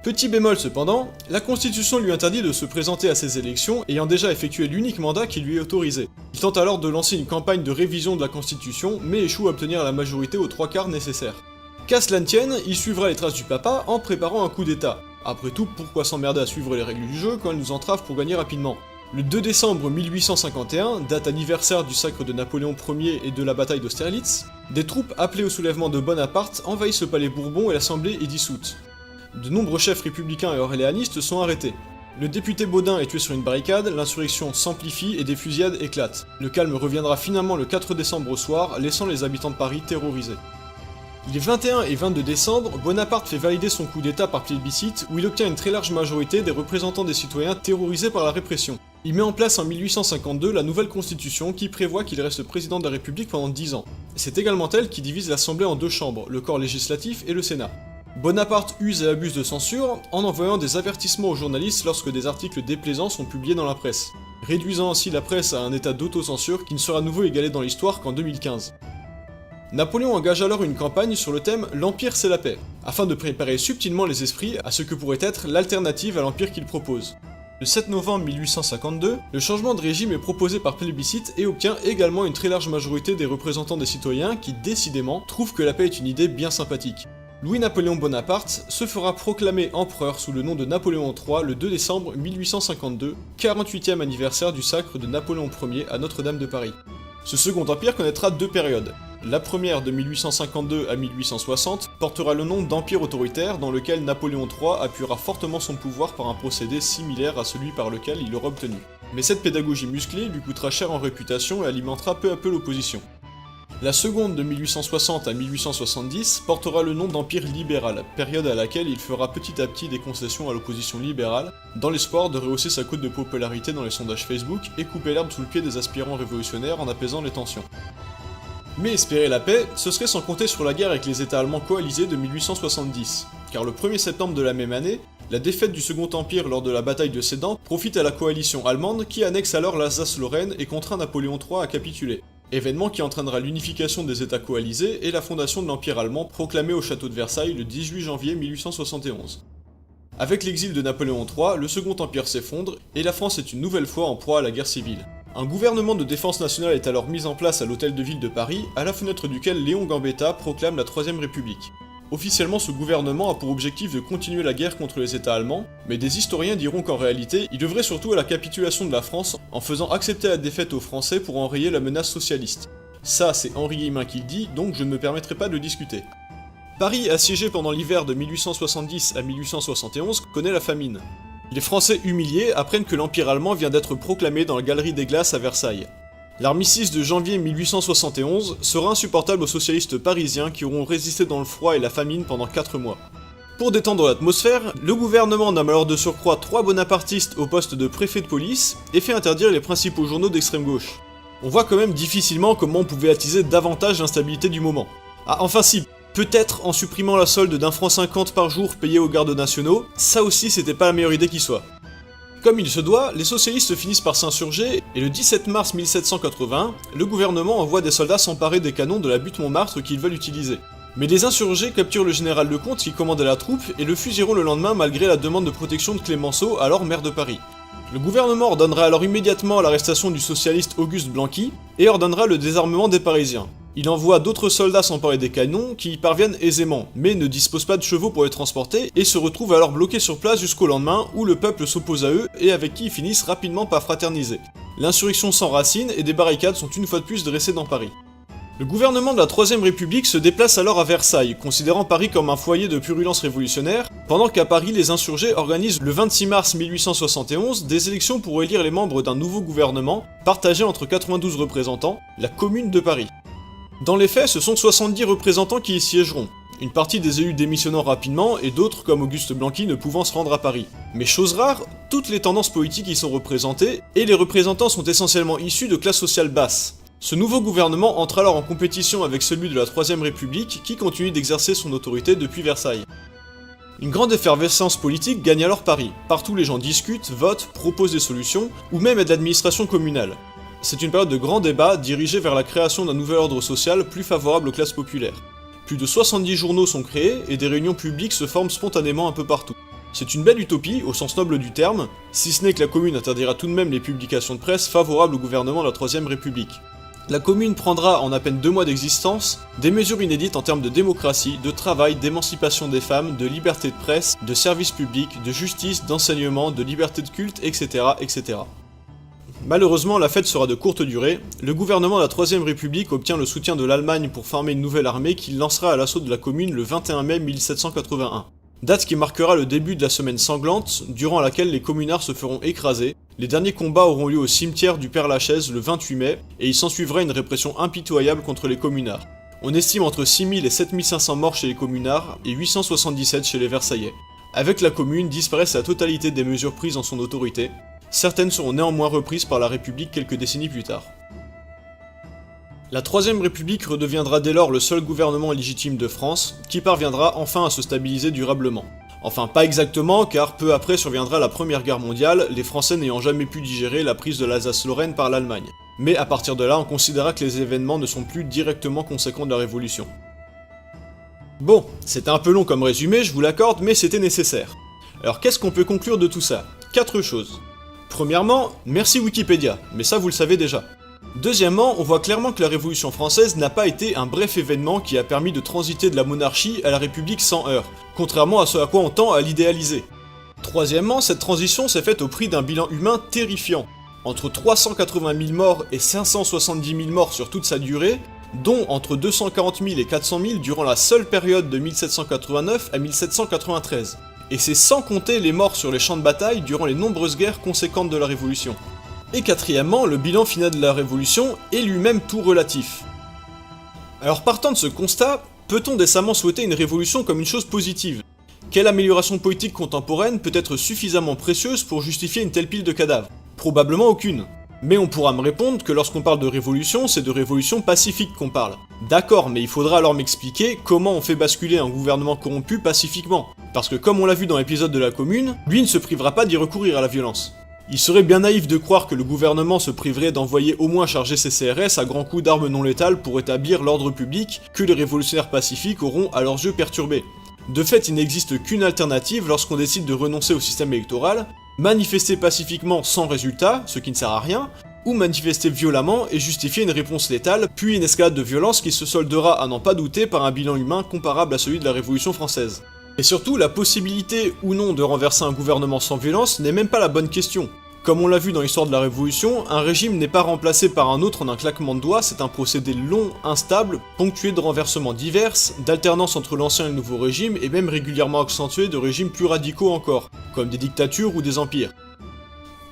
Petit bémol cependant, la Constitution lui interdit de se présenter à ces élections, ayant déjà effectué l'unique mandat qui lui est autorisé. Il tente alors de lancer une campagne de révision de la Constitution, mais échoue à obtenir la majorité aux 3/4 nécessaires. Qu'à cela ne tienne, il suivra les traces du papa en préparant un coup d'état. Après tout, pourquoi s'emmerder à suivre les règles du jeu quand elles nous entravent pour gagner rapidement? Le 2 décembre 1851, date anniversaire du sacre de Napoléon Ier et de la bataille d'Austerlitz, des troupes appelées au soulèvement de Bonaparte envahissent le palais Bourbon et l'Assemblée est dissoute. De nombreux chefs républicains et orléanistes sont arrêtés. Le député Baudin est tué sur une barricade, l'insurrection s'amplifie et des fusillades éclatent. Le calme reviendra finalement le 4 décembre au soir, laissant les habitants de Paris terrorisés. Les 21 et 22 décembre, Bonaparte fait valider son coup d'état par plébiscite où il obtient une très large majorité des représentants des citoyens terrorisés par la répression. Il met en place en 1852 la nouvelle constitution qui prévoit qu'il reste président de la République pendant 10 ans. C'est également elle qui divise l'Assemblée en deux chambres, le corps législatif et le Sénat. Bonaparte use et abuse de censure en envoyant des avertissements aux journalistes lorsque des articles déplaisants sont publiés dans la presse, réduisant ainsi la presse à un état d'autocensure qui ne sera à nouveau égalé dans l'histoire qu'en 2015. Napoléon engage alors une campagne sur le thème « L'Empire c'est la paix », afin de préparer subtilement les esprits à ce que pourrait être l'alternative à l'Empire qu'il propose. Le 7 novembre 1852, le changement de régime est proposé par plébiscite et obtient également une très large majorité des représentants des citoyens qui, décidément, trouvent que la paix est une idée bien sympathique. Louis-Napoléon Bonaparte se fera proclamer empereur sous le nom de Napoléon III le 2 décembre 1852, 48e anniversaire du sacre de Napoléon Ier à Notre-Dame de Paris. Ce second empire connaîtra deux périodes. La première de 1852 à 1860 portera le nom d'Empire autoritaire dans lequel Napoléon III appuiera fortement son pouvoir par un procédé similaire à celui par lequel il l'aura obtenu. Mais cette pédagogie musclée lui coûtera cher en réputation et alimentera peu à peu l'opposition. La seconde de 1860 à 1870 portera le nom d'Empire libéral, période à laquelle il fera petit à petit des concessions à l'opposition libérale, dans l'espoir de rehausser sa cote de popularité dans les sondages Facebook et couper l'herbe sous le pied des aspirants révolutionnaires en apaisant les tensions. Mais espérer la paix, ce serait sans compter sur la guerre avec les États allemands coalisés de 1870, car le 1er septembre de la même année, la défaite du Second Empire lors de la bataille de Sedan profite à la coalition allemande qui annexe alors l'Alsace-Lorraine et contraint Napoléon III à capituler. Événement qui entraînera l'unification des États coalisés et la fondation de l'Empire allemand proclamée au château de Versailles le 18 janvier 1871. Avec l'exil de Napoléon III, le Second Empire s'effondre et la France est une nouvelle fois en proie à la guerre civile. Un gouvernement de défense nationale est alors mis en place à l'hôtel de ville de Paris, à la fenêtre duquel Léon Gambetta proclame la Troisième République. Officiellement, ce gouvernement a pour objectif de continuer la guerre contre les États allemands, mais des historiens diront qu'en réalité, il œuvrait surtout à la capitulation de la France en faisant accepter la défaite aux Français pour enrayer la menace socialiste. Ça, c'est Henri Eymin qui le dit, donc je ne me permettrai pas de le discuter. Paris, assiégé pendant l'hiver de 1870 à 1871, connaît la famine. Les Français humiliés apprennent que l'Empire allemand vient d'être proclamé dans la Galerie des Glaces à Versailles. L'armistice de janvier 1871 sera insupportable aux socialistes parisiens qui auront résisté dans le froid et la famine pendant 4 mois. Pour détendre l'atmosphère, le gouvernement nomme alors de surcroît 3 bonapartistes au poste de préfet de police et fait interdire les principaux journaux d'extrême gauche. On voit quand même difficilement comment on pouvait attiser davantage l'instabilité du moment. Ah, enfin si, peut-être en supprimant la solde d'1,50 € par jour payé aux gardes nationaux, ça aussi c'était pas la meilleure idée qui soit. Comme il se doit, les socialistes finissent par s'insurger, et le 17 mars 1780, le gouvernement envoie des soldats s'emparer des canons de la butte Montmartre qu'ils veulent utiliser. Mais des insurgés capturent le général Lecomte qui commandait la troupe et le fusilleront le lendemain malgré la demande de protection de Clémenceau, alors maire de Paris. Le gouvernement ordonnera alors immédiatement l'arrestation du socialiste Auguste Blanqui et ordonnera le désarmement des Parisiens. Il envoie d'autres soldats s'emparer des canons qui y parviennent aisément, mais ne disposent pas de chevaux pour les transporter et se retrouvent alors bloqués sur place jusqu'au lendemain où le peuple s'oppose à eux et avec qui ils finissent rapidement par fraterniser. L'insurrection s'enracine et des barricades sont une fois de plus dressées dans Paris. Le gouvernement de la Troisième République se déplace alors à Versailles, considérant Paris comme un foyer de purulence révolutionnaire, pendant qu'à Paris les insurgés organisent le 26 mars 1871 des élections pour élire les membres d'un nouveau gouvernement, partagé entre 92 représentants, la Commune de Paris. Dans les faits, ce sont 70 représentants qui y siégeront, une partie des élus démissionnant rapidement et d'autres comme Auguste Blanqui ne pouvant se rendre à Paris. Mais chose rare, toutes les tendances politiques y sont représentées, et les représentants sont essentiellement issus de classes sociales basses. Ce nouveau gouvernement entre alors en compétition avec celui de la Troisième République qui continue d'exercer son autorité depuis Versailles. Une grande effervescence politique gagne alors Paris. Partout les gens discutent, votent, proposent des solutions, ou même aident l'administration communale. C'est une période de grands débats dirigée vers la création d'un nouvel ordre social plus favorable aux classes populaires. Plus de 70 journaux sont créés et des réunions publiques se forment spontanément un peu partout. C'est une belle utopie, au sens noble du terme, si ce n'est que la Commune interdira tout de même les publications de presse favorables au gouvernement de la Troisième République. La Commune prendra en à peine 2 mois d'existence des mesures inédites en termes de démocratie, de travail, d'émancipation des femmes, de liberté de presse, de services publics, de justice, d'enseignement, de liberté de culte, etc., etc. Malheureusement, la fête sera de courte durée. Le gouvernement de la Troisième République obtient le soutien de l'Allemagne pour former une nouvelle armée qui lancera à l'assaut de la Commune le 21 mai 1781. Date qui marquera le début de la semaine sanglante, durant laquelle les communards se feront écraser. Les derniers combats auront lieu au cimetière du Père-Lachaise le 28 mai, et il s'ensuivra une répression impitoyable contre les communards. On estime entre 6000 et 7500 morts chez les communards, et 877 chez les Versaillais. Avec la Commune disparaissent la totalité des mesures prises en son autorité. Certaines seront néanmoins reprises par la République quelques décennies plus tard. La Troisième République redeviendra dès lors le seul gouvernement légitime de France, qui parviendra enfin à se stabiliser durablement. Enfin, pas exactement, car peu après surviendra la Première Guerre mondiale, les Français n'ayant jamais pu digérer la prise de l'Alsace-Lorraine par l'Allemagne. Mais à partir de là, on considéra que les événements ne sont plus directement conséquents de la Révolution. Bon, c'était un peu long comme résumé, je vous l'accorde, mais c'était nécessaire. Alors qu'est-ce qu'on peut conclure de tout ça? 4 choses. Premièrement, merci Wikipédia, mais ça vous le savez déjà. Deuxièmement, on voit clairement que la Révolution française n'a pas été un bref événement qui a permis de transiter de la monarchie à la République sans heurts, contrairement à ce à quoi on tend à l'idéaliser. Troisièmement, cette transition s'est faite au prix d'un bilan humain terrifiant. Entre 380 000 morts et 570 000 morts sur toute sa durée, dont entre 240 000 et 400 000 durant la seule période de 1789 à 1793. Et c'est sans compter les morts sur les champs de bataille durant les nombreuses guerres conséquentes de la Révolution. Et quatrièmement, le bilan final de la Révolution est lui-même tout relatif. Alors partant de ce constat, peut-on décemment souhaiter une révolution comme une chose positive? Quelle amélioration politique contemporaine peut être suffisamment précieuse pour justifier une telle pile de cadavres? Probablement aucune. Mais on pourra me répondre que lorsqu'on parle de révolution, c'est de révolution pacifique qu'on parle. D'accord, mais il faudra alors m'expliquer comment on fait basculer un gouvernement corrompu pacifiquement. Parce que comme on l'a vu dans l'épisode de la Commune, lui ne se privera pas d'y recourir à la violence. Il serait bien naïf de croire que le gouvernement se priverait d'envoyer au moins charger ses CRS à grands coups d'armes non létales pour établir l'ordre public que les révolutionnaires pacifiques auront à leurs yeux perturbé. De fait, il n'existe qu'une alternative lorsqu'on décide de renoncer au système électoral, manifester pacifiquement sans résultat, ce qui ne sert à rien, ou manifester violemment et justifier une réponse létale, puis une escalade de violence qui se soldera à n'en pas douter par un bilan humain comparable à celui de la Révolution française. Et surtout, la possibilité ou non de renverser un gouvernement sans violence n'est même pas la bonne question. Comme on l'a vu dans l'histoire de la Révolution, un régime n'est pas remplacé par un autre en un claquement de doigts, c'est un procédé long, instable, ponctué de renversements divers, d'alternance entre l'ancien et le nouveau régime, et même régulièrement accentué de régimes plus radicaux encore, comme des dictatures ou des empires.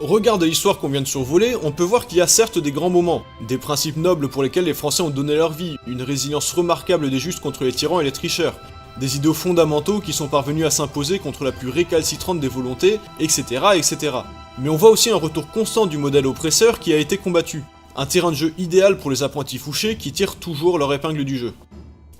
Au regard de l'histoire qu'on vient de survoler, on peut voir qu'il y a certes des grands moments, des principes nobles pour lesquels les Français ont donné leur vie, une résilience remarquable des justes contre les tyrans et les tricheurs, des idéaux fondamentaux qui sont parvenus à s'imposer contre la plus récalcitrante des volontés, etc., etc. Mais on voit aussi un retour constant du modèle oppresseur qui a été combattu. Un terrain de jeu idéal pour les apprentis Fouché qui tirent toujours leur épingle du jeu.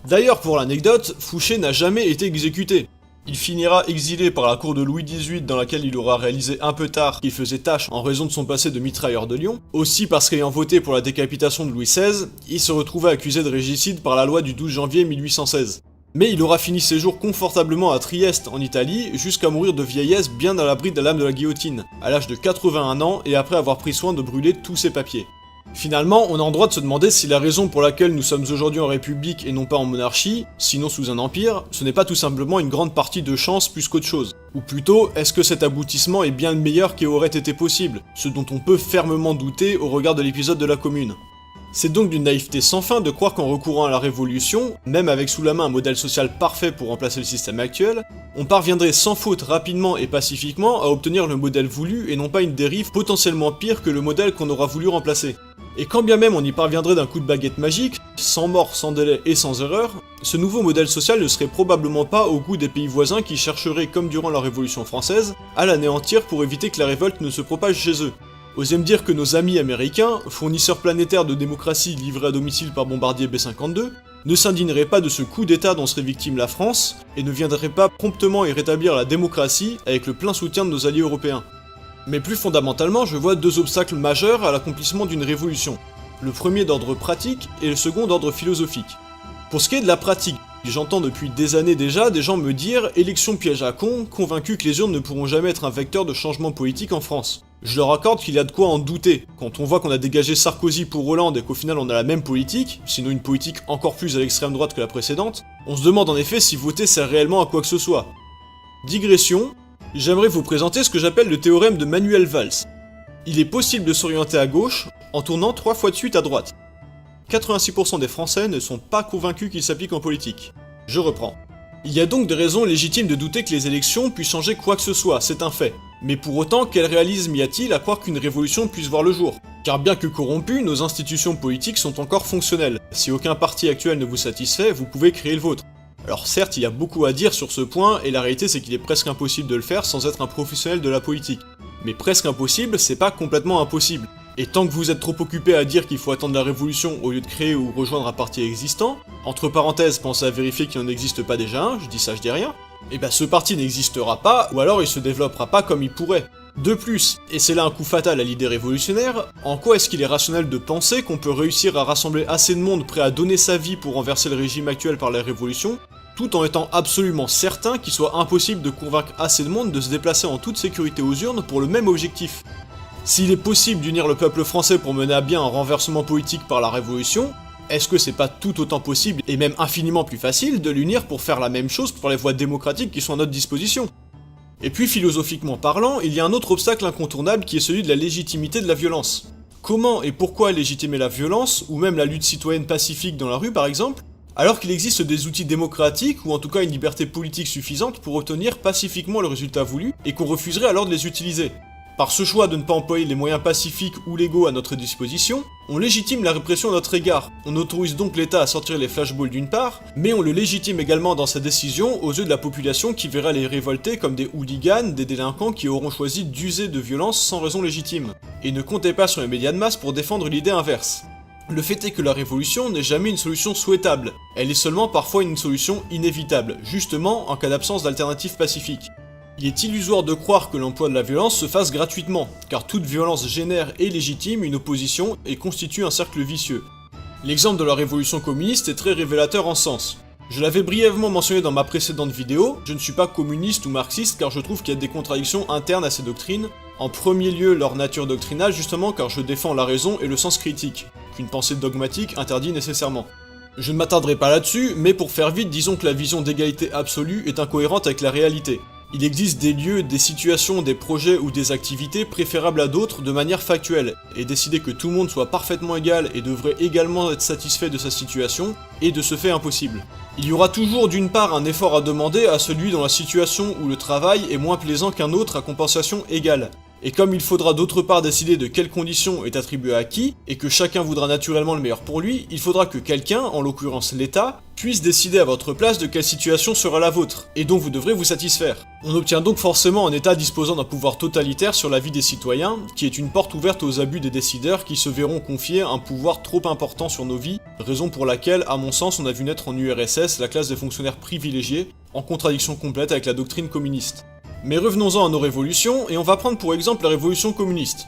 D'ailleurs, pour l'anecdote, Fouché n'a jamais été exécuté. Il finira exilé par la cour de Louis XVIII dans laquelle il aura réalisé un peu tard qu'il faisait tâche en raison de son passé de mitrailleur de Lyon. Aussi parce qu'ayant voté pour la décapitation de Louis XVI, il se retrouvait accusé de régicide par la loi du 12 janvier 1816. Mais il aura fini ses jours confortablement à Trieste, en Italie, jusqu'à mourir de vieillesse bien à l'abri de la lame de la guillotine, à l'âge de 81 ans et après avoir pris soin de brûler tous ses papiers. Finalement, on a en droit de se demander si la raison pour laquelle nous sommes aujourd'hui en république et non pas en monarchie, sinon sous un empire, ce n'est pas tout simplement une grande partie de chance plus qu'autre chose. Ou plutôt, est-ce que cet aboutissement est bien le meilleur qui aurait été possible, ce dont on peut fermement douter au regard de l'épisode de la Commune. C'est donc d'une naïveté sans fin de croire qu'en recourant à la révolution, même avec sous la main un modèle social parfait pour remplacer le système actuel, on parviendrait sans faute rapidement et pacifiquement à obtenir le modèle voulu et non pas une dérive potentiellement pire que le modèle qu'on aura voulu remplacer. Et quand bien même on y parviendrait d'un coup de baguette magique, sans mort, sans délai et sans erreur, ce nouveau modèle social ne serait probablement pas au goût des pays voisins qui chercheraient, comme durant la Révolution française, à l'anéantir pour éviter que la révolte ne se propage chez eux. Osez me dire que nos amis américains, fournisseurs planétaires de démocratie livrés à domicile par bombardier B-52, ne s'indigneraient pas de ce coup d'état dont serait victime la France, et ne viendraient pas promptement y rétablir la démocratie avec le plein soutien de nos alliés européens. Mais plus fondamentalement, je vois deux obstacles majeurs à l'accomplissement d'une révolution. Le premier d'ordre pratique et le second d'ordre philosophique. Pour ce qui est de la pratique, j'entends depuis des années déjà des gens me dire « élection piège à con », convaincus que les urnes ne pourront jamais être un vecteur de changement politique en France. Je leur accorde qu'il y a de quoi en douter, quand on voit qu'on a dégagé Sarkozy pour Hollande et qu'au final on a la même politique, sinon une politique encore plus à l'extrême droite que la précédente, on se demande en effet si voter sert réellement à quoi que ce soit. Digression, j'aimerais vous présenter ce que j'appelle le théorème de Manuel Valls. Il est possible de s'orienter à gauche en tournant 3 fois de suite à droite. 86% des Français ne sont pas convaincus qu'il s'applique en politique. Je reprends. Il y a donc des raisons légitimes de douter que les élections puissent changer quoi que ce soit, c'est un fait. Mais pour autant, quel réalisme y a-t-il à croire qu'une révolution puisse voir le jour? Car bien que corrompues, nos institutions politiques sont encore fonctionnelles. Si aucun parti actuel ne vous satisfait, vous pouvez créer le vôtre. Alors certes, il y a beaucoup à dire sur ce point, et la réalité c'est qu'il est presque impossible de le faire sans être un professionnel de la politique. Mais presque impossible, c'est pas complètement impossible. Et tant que vous êtes trop occupé à dire qu'il faut attendre la révolution au lieu de créer ou rejoindre un parti existant, entre parenthèses, pensez à vérifier qu'il n'en existe pas déjà un, je dis ça je dis rien, et bah ce parti n'existera pas, ou alors il se développera pas comme il pourrait. De plus, et c'est là un coup fatal à l'idée révolutionnaire, en quoi est-ce qu'il est rationnel de penser qu'on peut réussir à rassembler assez de monde prêt à donner sa vie pour renverser le régime actuel par la révolution, tout en étant absolument certain qu'il soit impossible de convaincre assez de monde de se déplacer en toute sécurité aux urnes pour le même objectif. S'il est possible d'unir le peuple français pour mener à bien un renversement politique par la révolution, est-ce que c'est pas tout autant possible, et même infiniment plus facile, de l'unir pour faire la même chose pour les voies démocratiques qui sont à notre disposition? Et puis philosophiquement parlant, il y a un autre obstacle incontournable qui est celui de la légitimité de la violence. Comment et pourquoi légitimer la violence, ou même la lutte citoyenne pacifique dans la rue par exemple, alors qu'il existe des outils démocratiques, ou en tout cas une liberté politique suffisante pour obtenir pacifiquement le résultat voulu, et qu'on refuserait alors de les utiliser? Par ce choix de ne pas employer les moyens pacifiques ou légaux à notre disposition, on légitime la répression à notre égard. On autorise donc l'État à sortir les flashballs d'une part, mais on le légitime également dans sa décision aux yeux de la population qui verra les révoltés comme des hooligans, des délinquants qui auront choisi d'user de violence sans raison légitime. Et ne comptez pas sur les médias de masse pour défendre l'idée inverse. Le fait est que la révolution n'est jamais une solution souhaitable, elle est seulement parfois une solution inévitable, justement en cas d'absence d'alternative pacifique. Il est illusoire de croire que l'emploi de la violence se fasse gratuitement, car toute violence génère et légitime une opposition et constitue un cercle vicieux. L'exemple de la révolution communiste est très révélateur en ce sens. Je l'avais brièvement mentionné dans ma précédente vidéo, je ne suis pas communiste ou marxiste car je trouve qu'il y a des contradictions internes à ces doctrines, en premier lieu leur nature doctrinale justement car je défends la raison et le sens critique, qu'une pensée dogmatique interdit nécessairement. Je ne m'attarderai pas là-dessus, mais pour faire vite, disons que la vision d'égalité absolue est incohérente avec la réalité. Il existe des lieux, des situations, des projets ou des activités préférables à d'autres de manière factuelle, et décider que tout le monde soit parfaitement égal et devrait également être satisfait de sa situation est de ce fait impossible. Il y aura toujours d'une part un effort à demander à celui dont la situation ou le travail est moins plaisant qu'un autre à compensation égale. Et comme il faudra d'autre part décider de quelles conditions est attribué à qui, et que chacun voudra naturellement le meilleur pour lui, il faudra que quelqu'un, en l'occurrence l'État, puisse décider à votre place de quelle situation sera la vôtre, et dont vous devrez vous satisfaire. On obtient donc forcément un État disposant d'un pouvoir totalitaire sur la vie des citoyens, qui est une porte ouverte aux abus des décideurs qui se verront confier un pouvoir trop important sur nos vies, raison pour laquelle, à mon sens, on a vu naître en URSS la classe des fonctionnaires privilégiés, en contradiction complète avec la doctrine communiste. Mais revenons-en à nos révolutions, et on va prendre pour exemple la révolution communiste.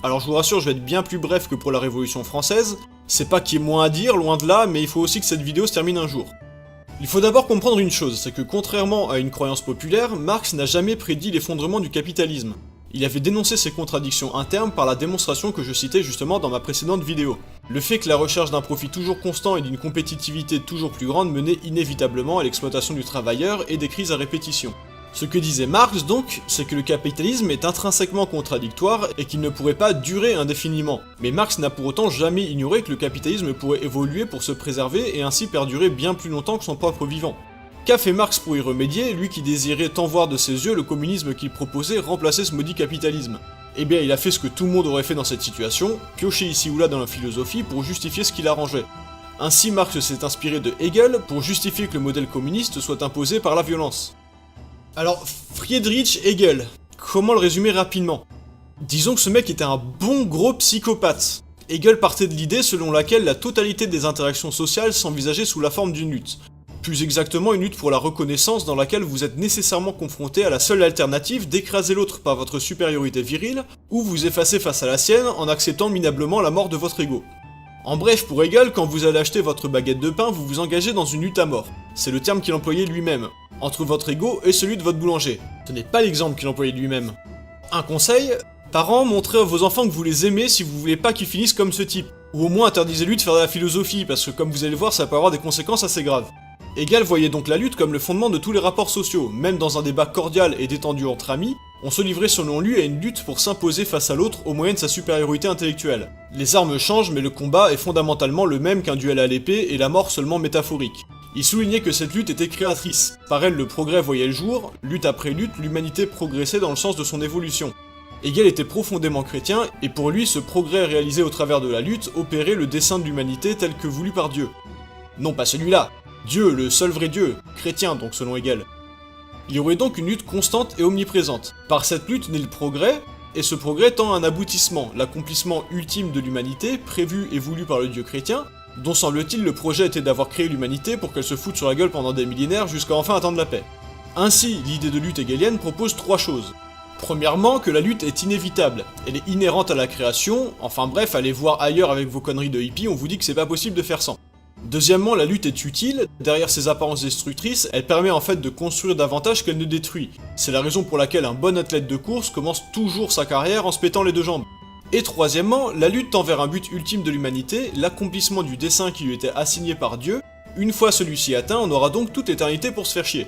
Alors je vous rassure, je vais être bien plus bref que pour la révolution française, c'est pas qu'il y ait moins à dire, loin de là, mais il faut aussi que cette vidéo se termine un jour. Il faut d'abord comprendre une chose, c'est que contrairement à une croyance populaire, Marx n'a jamais prédit l'effondrement du capitalisme. Il avait dénoncé ces contradictions internes par la démonstration que je citais justement dans ma précédente vidéo. Le fait que la recherche d'un profit toujours constant et d'une compétitivité toujours plus grande menait inévitablement à l'exploitation du travailleur et des crises à répétition. Ce que disait Marx donc, c'est que le capitalisme est intrinsèquement contradictoire et qu'il ne pourrait pas durer indéfiniment. Mais Marx n'a pour autant jamais ignoré que le capitalisme pourrait évoluer pour se préserver et ainsi perdurer bien plus longtemps que son propre vivant. Qu'a fait Marx pour y remédier, lui qui désirait tant voir de ses yeux le communisme qu'il proposait remplacer ce maudit capitalisme? Eh bien, il a fait ce que tout le monde aurait fait dans cette situation, piocher ici ou là dans la philosophie pour justifier ce qu'il arrangeait. Ainsi, Marx s'est inspiré de Hegel pour justifier que le modèle communiste soit imposé par la violence. Alors, Friedrich Hegel, comment le résumer rapidement? Disons que ce mec était un bon gros psychopathe. Hegel partait de l'idée selon laquelle la totalité des interactions sociales s'envisageait sous la forme d'une lutte. Plus exactement, une lutte pour la reconnaissance dans laquelle vous êtes nécessairement confronté à la seule alternative d'écraser l'autre par votre supériorité virile, ou vous effacer face à la sienne en acceptant minablement la mort de votre ego. En bref, pour Hegel, quand vous allez acheter votre baguette de pain, vous vous engagez dans une lutte à mort. C'est le terme qu'il employait lui-même, entre votre ego et celui de votre boulanger. Ce n'est pas l'exemple qu'il employait lui-même. Un conseil, parents, montrez à vos enfants que vous les aimez si vous voulez pas qu'ils finissent comme ce type. Ou au moins interdisez-lui de faire de la philosophie, parce que comme vous allez le voir, ça peut avoir des conséquences assez graves. Hegel voyait donc la lutte comme le fondement de tous les rapports sociaux, même dans un débat cordial et détendu entre amis, on se livrait selon lui à une lutte pour s'imposer face à l'autre au moyen de sa supériorité intellectuelle. Les armes changent mais le combat est fondamentalement le même qu'un duel à l'épée et la mort seulement métaphorique. Il soulignait que cette lutte était créatrice, par elle le progrès voyait le jour, lutte après lutte, l'humanité progressait dans le sens de son évolution. Hegel était profondément chrétien, et pour lui ce progrès réalisé au travers de la lutte opérait le dessein de l'humanité tel que voulu par Dieu. Non pas celui-là, Dieu, le seul vrai Dieu, chrétien donc selon Hegel. Il y aurait donc une lutte constante et omniprésente. Par cette lutte naît le progrès, et ce progrès tend à un aboutissement, l'accomplissement ultime de l'humanité, prévu et voulu par le Dieu chrétien, dont semble-t-il le projet était d'avoir créé l'humanité pour qu'elle se foute sur la gueule pendant des millénaires jusqu'à enfin atteindre la paix. Ainsi, l'idée de lutte hegelienne propose trois choses. Premièrement, que la lutte est inévitable, elle est inhérente à la création, enfin bref, allez voir ailleurs avec vos conneries de hippie, on vous dit que c'est pas possible de faire sans. Deuxièmement, la lutte est utile, derrière ses apparences destructrices, elle permet en fait de construire davantage qu'elle ne détruit. C'est la raison pour laquelle un bon athlète de course commence toujours sa carrière en se pétant les deux jambes. Et troisièmement, la lutte tend vers un but ultime de l'humanité, l'accomplissement du dessein qui lui était assigné par Dieu. Une fois celui-ci atteint, on aura donc toute l'éternité pour se faire chier.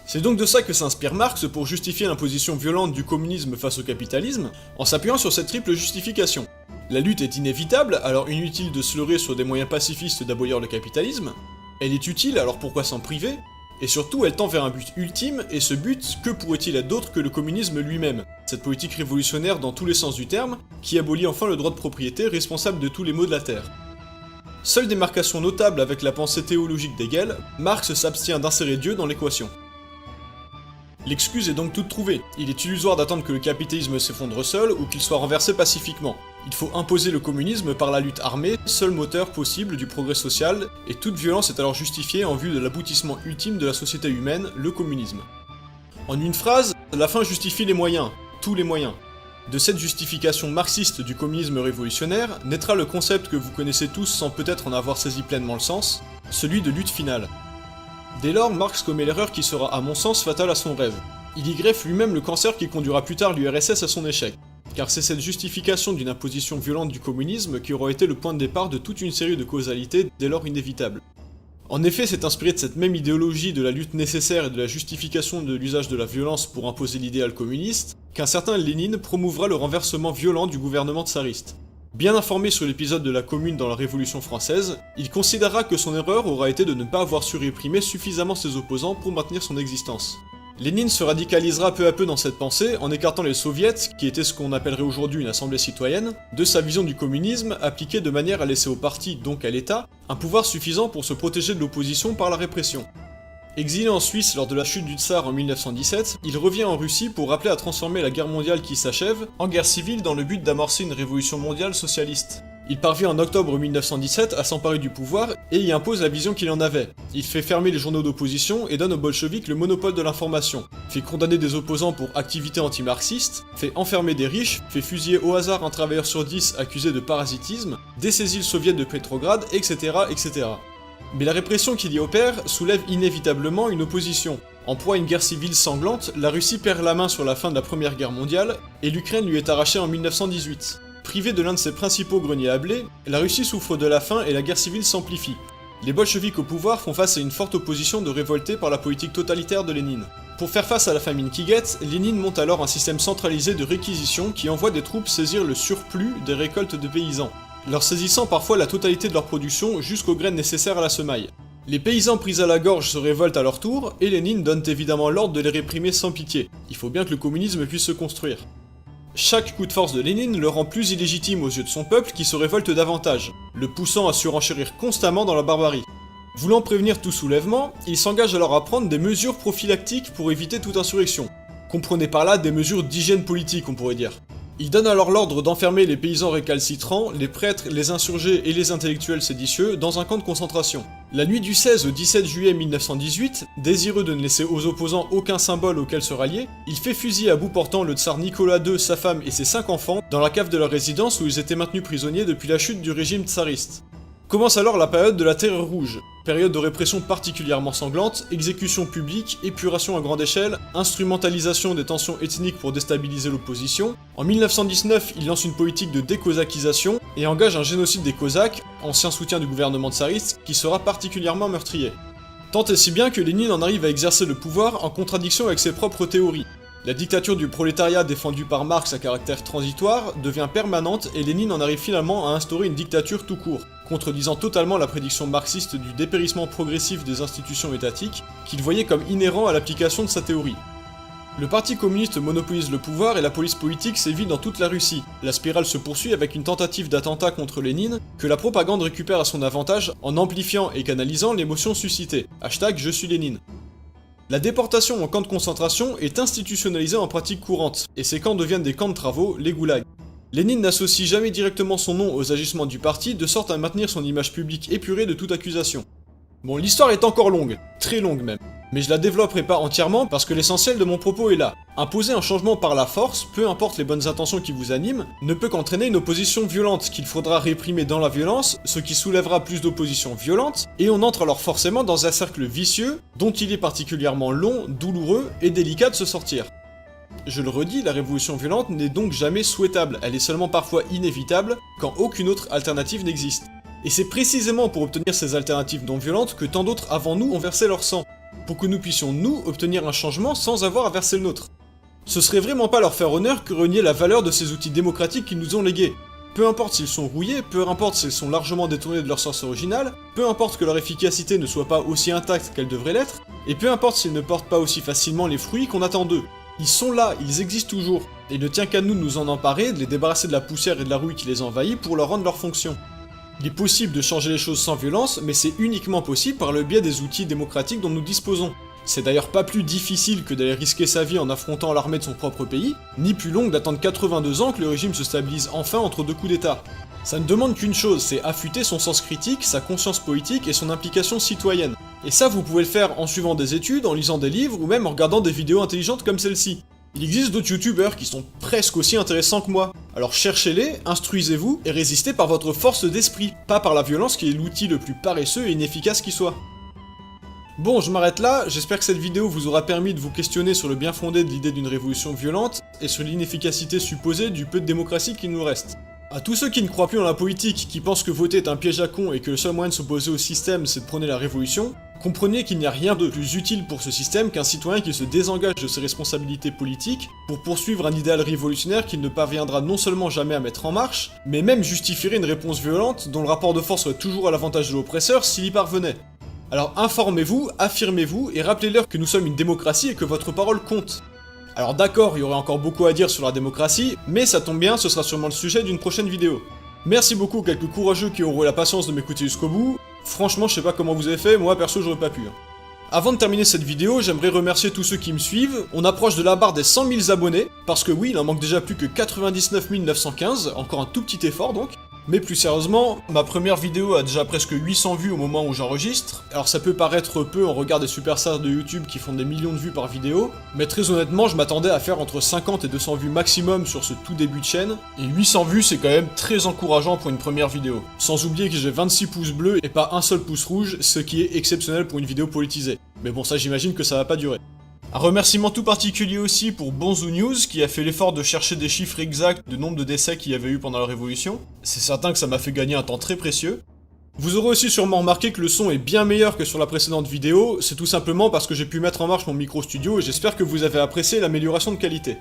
C'est donc de ça que s'inspire Marx pour justifier l'imposition violente du communisme face au capitalisme, en s'appuyant sur cette triple justification. La lutte est inévitable, alors inutile de se leurrer sur des moyens pacifistes d'abolir le capitalisme. Elle est utile, alors pourquoi s'en priver? Et surtout, elle tend vers un but ultime, et ce but, que pourrait-il être d'autre que le communisme lui-même? Cette politique révolutionnaire dans tous les sens du terme, qui abolit enfin le droit de propriété responsable de tous les maux de la terre. Seule démarcation notable avec la pensée théologique d'Hegel, Marx s'abstient d'insérer Dieu dans l'équation. L'excuse est donc toute trouvée. Il est illusoire d'attendre que le capitalisme s'effondre seul ou qu'il soit renversé pacifiquement. Il faut imposer le communisme par la lutte armée, seul moteur possible du progrès social, et toute violence est alors justifiée en vue de l'aboutissement ultime de la société humaine, le communisme. En une phrase, la fin justifie les moyens, tous les moyens. De cette justification marxiste du communisme révolutionnaire naîtra le concept que vous connaissez tous sans peut-être en avoir saisi pleinement le sens, celui de lutte finale. Dès lors, Marx commet l'erreur qui sera à mon sens fatale à son rêve. Il y greffe lui-même le cancer qui conduira plus tard l'URSS à son échec. Car c'est cette justification d'une imposition violente du communisme qui aura été le point de départ de toute une série de causalités dès lors inévitables. En effet, c'est inspiré de cette même idéologie de la lutte nécessaire et de la justification de l'usage de la violence pour imposer l'idéal communiste, qu'un certain Lénine promouvra le renversement violent du gouvernement tsariste. Bien informé sur l'épisode de la Commune dans la Révolution française, il considéra que son erreur aura été de ne pas avoir su réprimer suffisamment ses opposants pour maintenir son existence. Lénine se radicalisera peu à peu dans cette pensée en écartant les soviets, qui étaient ce qu'on appellerait aujourd'hui une assemblée citoyenne, de sa vision du communisme appliquée de manière à laisser au parti, donc à l'État, un pouvoir suffisant pour se protéger de l'opposition par la répression. Exilé en Suisse lors de la chute du tsar en 1917, il revient en Russie pour rappeler à transformer la guerre mondiale qui s'achève en guerre civile dans le but d'amorcer une révolution mondiale socialiste. Il parvient en octobre 1917 à s'emparer du pouvoir et y impose la vision qu'il en avait. Il fait fermer les journaux d'opposition et donne aux bolcheviks le monopole de l'information, fait condamner des opposants pour activité anti-marxiste, fait enfermer des riches, fait fusiller au hasard un travailleur sur 10 accusé de parasitisme, dessaisit le soviet de Petrograd, etc., etc. Mais la répression qu'il y opère soulève inévitablement une opposition. En proie à une guerre civile sanglante, la Russie perd la main sur la fin de la Première Guerre mondiale, et l'Ukraine lui est arrachée en 1918. Privée de l'un de ses principaux greniers à blé, la Russie souffre de la faim et la guerre civile s'amplifie. Les bolcheviks au pouvoir font face à une forte opposition de révoltés par la politique totalitaire de Lénine. Pour faire face à la famine qui guette, Lénine monte alors un système centralisé de réquisition qui envoie des troupes saisir le surplus des récoltes de paysans, leur saisissant parfois la totalité de leur production jusqu'aux graines nécessaires à la semaille. Les paysans pris à la gorge se révoltent à leur tour, et Lénine donne évidemment l'ordre de les réprimer sans pitié. Il faut bien que le communisme puisse se construire. Chaque coup de force de Lénine le rend plus illégitime aux yeux de son peuple qui se révolte davantage, le poussant à surenchérir constamment dans la barbarie. Voulant prévenir tout soulèvement, il s'engage alors à prendre des mesures prophylactiques pour éviter toute insurrection. Comprenez par là des mesures d'hygiène politique, on pourrait dire. Il donne alors l'ordre d'enfermer les paysans récalcitrants, les prêtres, les insurgés et les intellectuels séditieux dans un camp de concentration. La nuit du 16 au 17 juillet 1918, désireux de ne laisser aux opposants aucun symbole auquel se rallier, il fait fusiller à bout portant le tsar Nicolas II, sa femme et ses 5 enfants dans la cave de leur résidence où ils étaient maintenus prisonniers depuis la chute du régime tsariste. Commence alors la période de la Terreur rouge, période de répression particulièrement sanglante, exécutions publiques, épuration à grande échelle, instrumentalisation des tensions ethniques pour déstabiliser l'opposition. En 1919, il lance une politique de décosaquisation et engage un génocide des Cosaques, ancien soutien du gouvernement tsariste, qui sera particulièrement meurtrier. Tant et si bien que Lénine en arrive à exercer le pouvoir en contradiction avec ses propres théories. La dictature du prolétariat défendue par Marx à caractère transitoire devient permanente et Lénine en arrive finalement à instaurer une dictature tout court, contredisant totalement la prédiction marxiste du dépérissement progressif des institutions étatiques, qu'il voyait comme inhérent à l'application de sa théorie. Le parti communiste monopolise le pouvoir et la police politique sévit dans toute la Russie. La spirale se poursuit avec une tentative d'attentat contre Lénine, que la propagande récupère à son avantage en amplifiant et canalisant l'émotion suscitée. #Je suis Lénine. La déportation en camp de concentration est institutionnalisée en pratique courante, et ces camps deviennent des camps de travaux, les goulags. Lénine n'associe jamais directement son nom aux agissements du parti, de sorte à maintenir son image publique épurée de toute accusation. Bon, l'histoire est encore longue, très longue même, mais je la développerai pas entièrement parce que l'essentiel de mon propos est là. Imposer un changement par la force, peu importe les bonnes intentions qui vous animent, ne peut qu'entraîner une opposition violente qu'il faudra réprimer dans la violence, ce qui soulèvera plus d'opposition violente, et on entre alors forcément dans un cercle vicieux dont il est particulièrement long, douloureux et délicat de se sortir. Je le redis, la révolution violente n'est donc jamais souhaitable, elle est seulement parfois inévitable quand aucune autre alternative n'existe. Et c'est précisément pour obtenir ces alternatives non violentes que tant d'autres avant nous ont versé leur sang, pour que nous puissions nous obtenir un changement sans avoir à verser le nôtre. Ce serait vraiment pas leur faire honneur que renier la valeur de ces outils démocratiques qu'ils nous ont légués. Peu importe s'ils sont rouillés, peu importe s'ils sont largement détournés de leur source originale, peu importe que leur efficacité ne soit pas aussi intacte qu'elle devrait l'être, et peu importe s'ils ne portent pas aussi facilement les fruits qu'on attend d'eux. Ils sont là, ils existent toujours, et il ne tient qu'à nous de nous en emparer, de les débarrasser de la poussière et de la rouille qui les envahit pour leur rendre leur fonction. Il est possible de changer les choses sans violence, mais c'est uniquement possible par le biais des outils démocratiques dont nous disposons. C'est d'ailleurs pas plus difficile que d'aller risquer sa vie en affrontant l'armée de son propre pays, ni plus long d'attendre 82 ans que le régime se stabilise enfin entre deux coups d'état. Ça ne demande qu'une chose, c'est affûter son sens critique, sa conscience politique et son implication citoyenne. Et ça vous pouvez le faire en suivant des études, en lisant des livres ou même en regardant des vidéos intelligentes comme celle-ci. Il existe d'autres youtubeurs qui sont presque aussi intéressants que moi. Alors cherchez-les, instruisez-vous et résistez par votre force d'esprit, pas par la violence qui est l'outil le plus paresseux et inefficace qui soit. Bon, je m'arrête là, j'espère que cette vidéo vous aura permis de vous questionner sur le bien fondé de l'idée d'une révolution violente et sur l'inefficacité supposée du peu de démocratie qu'il nous reste. À tous ceux qui ne croient plus en la politique, qui pensent que voter est un piège à con et que le seul moyen de s'opposer au système c'est de prôner la révolution, comprenez qu'il n'y a rien de plus utile pour ce système qu'un citoyen qui se désengage de ses responsabilités politiques pour poursuivre un idéal révolutionnaire qu'il ne parviendra non seulement jamais à mettre en marche, mais même justifierait une réponse violente dont le rapport de force serait toujours à l'avantage de l'oppresseur s'il y parvenait. Alors informez-vous, affirmez-vous et rappelez-leur que nous sommes une démocratie et que votre parole compte. Alors d'accord, il y aurait encore beaucoup à dire sur la démocratie, mais ça tombe bien, ce sera sûrement le sujet d'une prochaine vidéo. Merci beaucoup aux quelques courageux qui auront eu la patience de m'écouter jusqu'au bout. Franchement, je sais pas comment vous avez fait, moi perso j'aurais pas pu. Avant de terminer cette vidéo, j'aimerais remercier tous ceux qui me suivent. On approche de la barre des 100 000 abonnés, parce que oui, il en manque déjà plus que 99 915, encore un tout petit effort donc. Mais plus sérieusement, ma première vidéo a déjà presque 800 vues au moment où j'enregistre. Alors ça peut paraître peu en regard des superstars de YouTube qui font des millions de vues par vidéo, mais très honnêtement je m'attendais à faire entre 50 et 200 vues maximum sur ce tout début de chaîne, et 800 vues c'est quand même très encourageant pour une première vidéo. Sans oublier que j'ai 26 pouces bleus et pas un seul pouce rouge, ce qui est exceptionnel pour une vidéo politisée. Mais bon ça j'imagine que ça va pas durer. Un remerciement tout particulier aussi pour Bonzou News qui a fait l'effort de chercher des chiffres exacts de nombre de décès qu'il y avait eu pendant la Révolution. C'est certain que ça m'a fait gagner un temps très précieux. Vous aurez aussi sûrement remarqué que le son est bien meilleur que sur la précédente vidéo, c'est tout simplement parce que j'ai pu mettre en marche mon micro studio et j'espère que vous avez apprécié l'amélioration de qualité.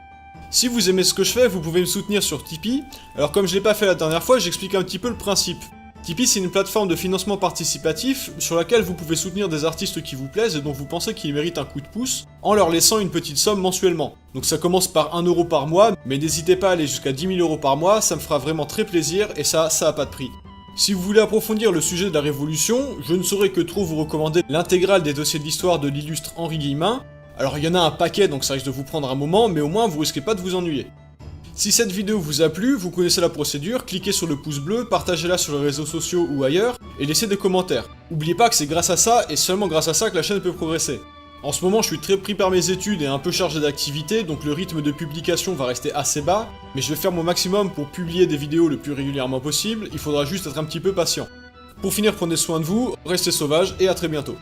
Si vous aimez ce que je fais, vous pouvez me soutenir sur Tipeee. Alors comme je l'ai pas fait la dernière fois, j'explique un petit peu le principe. Tipeee, c'est une plateforme de financement participatif sur laquelle vous pouvez soutenir des artistes qui vous plaisent et dont vous pensez qu'ils méritent un coup de pouce, en leur laissant une petite somme mensuellement. Donc ça commence par 1 euro par mois, mais n'hésitez pas à aller jusqu'à 10 000 euros par mois, ça me fera vraiment très plaisir et ça a pas de prix. Si vous voulez approfondir le sujet de la Révolution, je ne saurais que trop vous recommander l'intégrale des dossiers de l'histoire de l'illustre Henri Guillemin. Alors il y en a un paquet donc ça risque de vous prendre un moment, mais au moins vous risquez pas de vous ennuyer. Si cette vidéo vous a plu, vous connaissez la procédure, cliquez sur le pouce bleu, partagez-la sur les réseaux sociaux ou ailleurs, et laissez des commentaires. N'oubliez pas que c'est grâce à ça, et seulement grâce à ça, que la chaîne peut progresser. En ce moment, je suis très pris par mes études et un peu chargé d'activités, donc le rythme de publication va rester assez bas, mais je vais faire mon maximum pour publier des vidéos le plus régulièrement possible, il faudra juste être un petit peu patient. Pour finir, prenez soin de vous, restez sauvages, et à très bientôt.